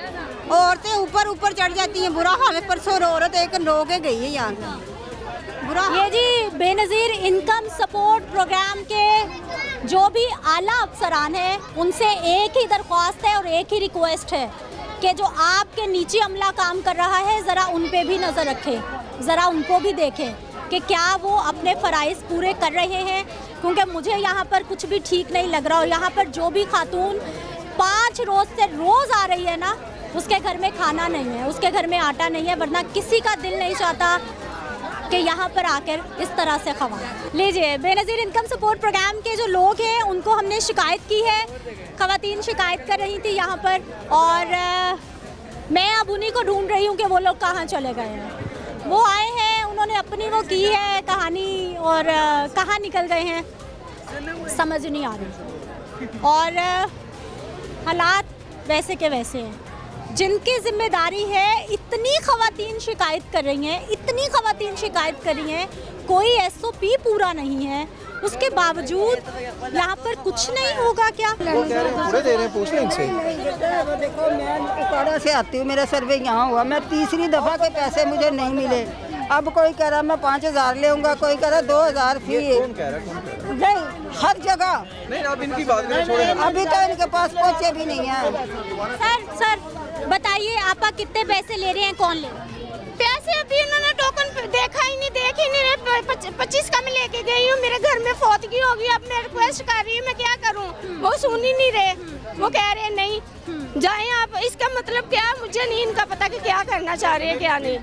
औरतें ऊपर ऊपर चढ़ जाती हैं, बुरा हाल है। परसों औरत एक रो के गई है यहाँ से, बुरा। ये जी बेनज़ीर इनकम सपोर्ट प्रोग्राम के जो भी आला अफसरान हैं उनसे एक ही दरख्वास्त है और एक ही रिक्वेस्ट है कि जो आपके नीचे अमला काम कर रहा है ज़रा उन पे भी नज़र रखें, ज़रा उनको भी देखें कि क्या वो अपने फ़राइज़ पूरे कर रहे हैं। क्योंकि मुझे यहाँ पर कुछ भी ठीक नहीं लग रहा और यहाँ पर जो भी खातून 5 रोज़ से रोज़ आ रही है ना, उसके घर में खाना नहीं है, उसके घर में आटा नहीं है, वरना किसी का दिल नहीं चाहता कि यहाँ पर आकर इस तरह से खवाएं। लीजिए, बेनज़ीर इनकम सपोर्ट प्रोग्राम के जो लोग हैं उनको हमने शिकायत की है, खवातीन शिकायत कर रही थी यहाँ पर, और मैं अब उन्हीं को ढूंढ रही हूँ कि वो लोग कहाँ चले गए हैं। वो आए हैं, उन्होंने अपनी वो की है कहानी और कहाँ निकल गए हैं समझ नहीं आ रही। और हालात वैसे के वैसे हैं। जिनकी जिम्मेदारी है, इतनी खवातीन शिकायत कर रही हैं, इतनी खवातीन शिकायत कर रही हैं, कोई SOP पूरा नहीं है, उसके बावजूद यहाँ पर कुछ नहीं होगा क्या? पूरे दे रहे हैं, पूछ लें इनसे। देखो मैं उकाड़ा से आती हूँ, मेरा सर्वे यहाँ हुआ, मैं तीसरी दफ़ा के पैसे मुझे नहीं मिले। अब कोई कह रहा मैं 5,000 लेऊंगा, कोई कह रहा 2,000 फी। नहीं, हर जगह नहीं, आप इनकी बात करें, छोड़े। अभी तो इनके पास पहुँचे भी नहीं है। सर बताइए, आप कितने पैसे ले रहे हैं, कौन ले रहे हैं? पैसे अभी उन्होंने टोकन देखा ही नहीं, देख ही नहीं रहे। 25 का मैं लेके गई हूँ, मेरे घर में फौतगी होगी। अब मैं रिक्वेस्ट कर रही हूँ, मैं क्या करूँ? वो सुन ही नहीं रहे, वो कह रहे नहीं जाएं आप। इसका मतलब क्या, मुझे नहीं इनका पता कि क्या करना चाह रहे हैं क्या नहीं।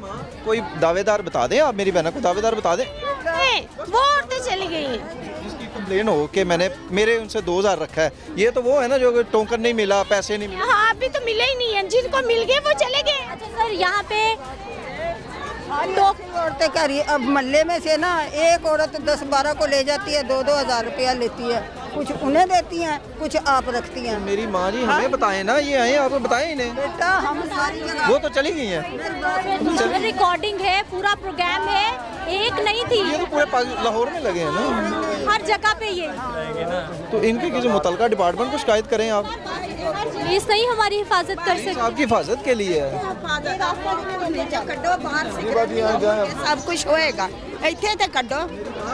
कोई दावेदार बता दें, आप मेरी बहन को दावेदार बता दें। वो औरतें चली गई हैं। कंप्लेन हो कि मेरे उनसे 2,000 रखा है, ये तो वो है ना जो टोकन नहीं मिला, पैसे नहीं मिले। हाँ, अभी तो मिले ही नहीं है, जिनको मिल गए वो चले गए। अच्छा सर, यहाँ पे औरतें कह रही है, अब मोहल्ले में से ना एक औरत 10-12 को ले जाती है, 2-2 हज़ार रुपया लेती है, कुछ उन्हें देती हैं, कुछ आप रखती हैं। मेरी माँ जी हमें बताएं ना, ये आए आप बताएं इन्हें। बेटा हम सारी जगह, वो तो चली गई हैं। रिकॉर्डिंग है, पूरा प्रोग्राम है, एक नहीं थी, ये तो पूरे लाहौर में लगे हैं ना, हर जगह पे ये। तो इनके किसी मुतलका डिपार्टमेंट को शिकायत करें आप। पुलिस नहीं हमारी हिफाजत कर सकती, आपकी हिफाजत के लिए है। सब कुछ होएगा, इतने तक कड्डो।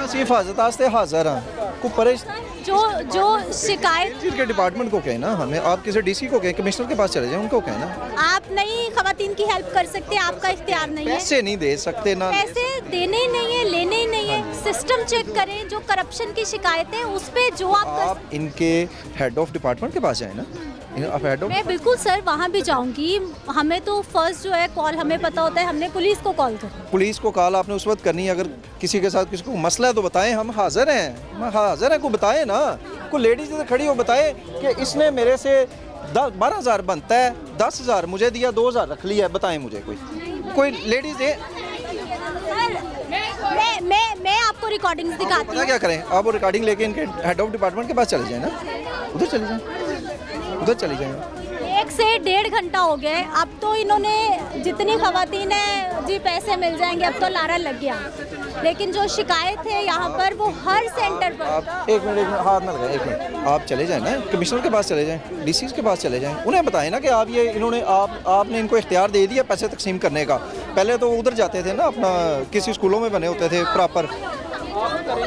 ਅਸੀਂ हिफाजत वास्ते हाजिर हैं। को परेशान जो शिकायत के डिपार्टमेंट को कहें ना, हमें आप किसी DC को कहें, कमिश्नर के पास चले जाएं, उनको कहें ना। आप नहीं खवातीन की हेल्प कर सकते, आपका इख्तियार नहीं है। पैसे नहीं दे सकते ना, पैसे देने ही नहीं है, लेने ही नहीं है। सिस्टम चेक करें, जो करप्शन की शिकायतें उस पे जो आप इनके हेड ऑफ डिपार्टमेंट के पास जाए ना। मैं बिल्कुल सर वहाँ भी जाऊँगी। हमें तो फर्स्ट जो है कॉल हमें पता होता है, हमने पुलिस को कॉल कर। पुलिस को कॉल आपने उस वक्त करनी है, अगर किसी के साथ किसी को मसला है तो बताएं, हम हाजिर हैं, हाजिर हैं। को बताएं ना, कोई लेडीज इधर खड़ी हो बताए कि इसने मेरे से 12,000 बनता है, 10,000 मुझे दिया, 2,000 रख लिया, बताएं मुझे कोई लेडीज है। मैं आपको रिकॉर्डिंग्स दिखाती हूँ। क्या करें, आप वो रिकॉर्डिंग लेके इनके हेड ऑफ डिपार्टमेंट के पास चले जाए ना, उधर चले जाएं। 1 से 1.5 घंटा हो गए, अब तो इन्होंने जितनी खवातीन है जी पैसे मिल जाएंगे, अब तो लारा लग गया। लेकिन जो शिकायत है यहाँ पर वो हर सेंटर पर। आप एक मिनट हाथ ना लगाएं, 1 मिनट आप चले जाएं ना, कमिश्नर के पास चले जाएं, DC के पास चले जाएं, उन्हें बताएं ना कि आप ये इन्होंने आपने इनको इख्तियार दे दिया पैसे तकसीम करने का। पहले तो उधर जाते थे ना, अपना किसी स्कूलों में बने होते थे प्रॉपर,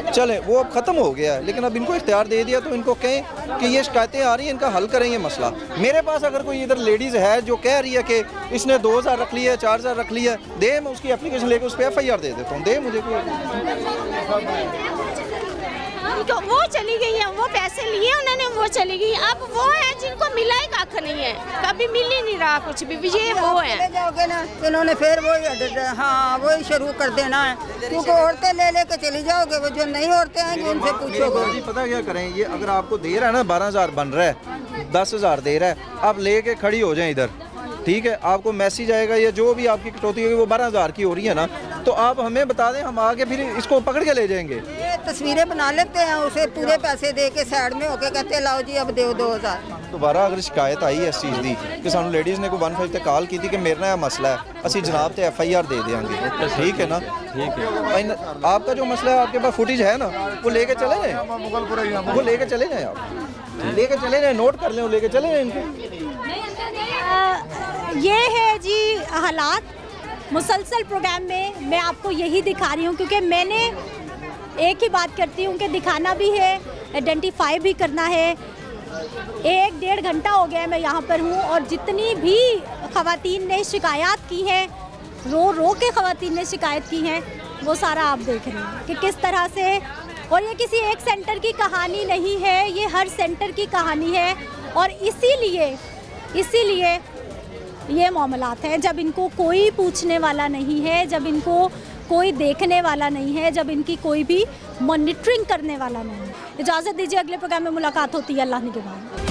चले, वो अब ख़त्म हो गया है। लेकिन अब इनको इख्तियार दे दिया तो इनको कहें कि ये शिकायतें आ रही हैं, इनका हल करें ये मसला। मेरे पास अगर कोई इधर लेडीज़ है जो कह रही है कि इसने 2000 रख लिया है, 4000 रख लिया है, दे, मैं उसकी एप्लीकेशन लेकर उस पर FIR दे देता हूँ, दे मुझे तो वो चली गई है, वो पैसे लिए उन्होंने, वो चली गई। अब वो है जिनको मिला ही कख नहीं है, कभी मिल ही नहीं रहा कुछ भी, ये वो है। जाओगे ना इन्होंने फिर वही, हाँ वही शुरू कर देना है, क्योंकि औरतें ले लेके चली जाओगे, वो जो नहीं औरतें आएंगी उनसे पूछोगे। पता क्या करें, ये अगर आपको दे रहा है ना 12000 बन रहा है, 10000 दे रहा है, आप लेके खड़ी हो जाएं इधर, ठीक है, आपको मैसेज आएगा या जो भी आपकी कटौती होगी वो 12000 की हो रही है ना, तो आप हमें बता दें, हम आके फिर इसको पकड़ के ले जाएंगे। ये तस्वीरें बना लेते हैं, उसे पूरे पैसे दे के साइड में होके कहते हैं लाओ जी अब दो 2000। दोबारा अगर शिकायत आई है इस चीज़ की कि सानू लेडीज़ ने कोई 15 ते कॉल की थी कि मेरे ना मसला है, असी जनाब ते FIR दे देंगे, ठीक है ना, ठीक है। आपका जो मसला है, आपके पास फुटेज है ना, वो लेके चले जाए, वो लेके चले जाए, आप लेके चले जाए, नोट कर लें, वो लेके चले जाए इनको। ये है जी हालात। मुसलसल प्रोग्राम में मैं आपको यही दिखा रही हूँ, क्योंकि मैंने एक ही बात करती हूँ कि दिखाना भी है, आइडेंटिफाई भी करना है। 1-1.5 घंटा हो गया मैं यहाँ पर हूँ, और जितनी भी ख़वातीन ने शिकायत की है, रो के ख़वातीन ने शिकायत की है, वो सारा आप देख रहे हैं कि किस तरह से। और ये किसी एक सेंटर की कहानी नहीं है, ये हर सेंटर की कहानी है। और इसीलिए ये मामलात हैं, जब इनको कोई पूछने वाला नहीं है, जब इनको कोई देखने वाला नहीं है, जब इनकी कोई भी मॉनिटरिंग करने वाला नहीं है। इजाज़त दीजिए, अगले प्रोग्राम में मुलाकात होती है अल्लाह ने के बाद।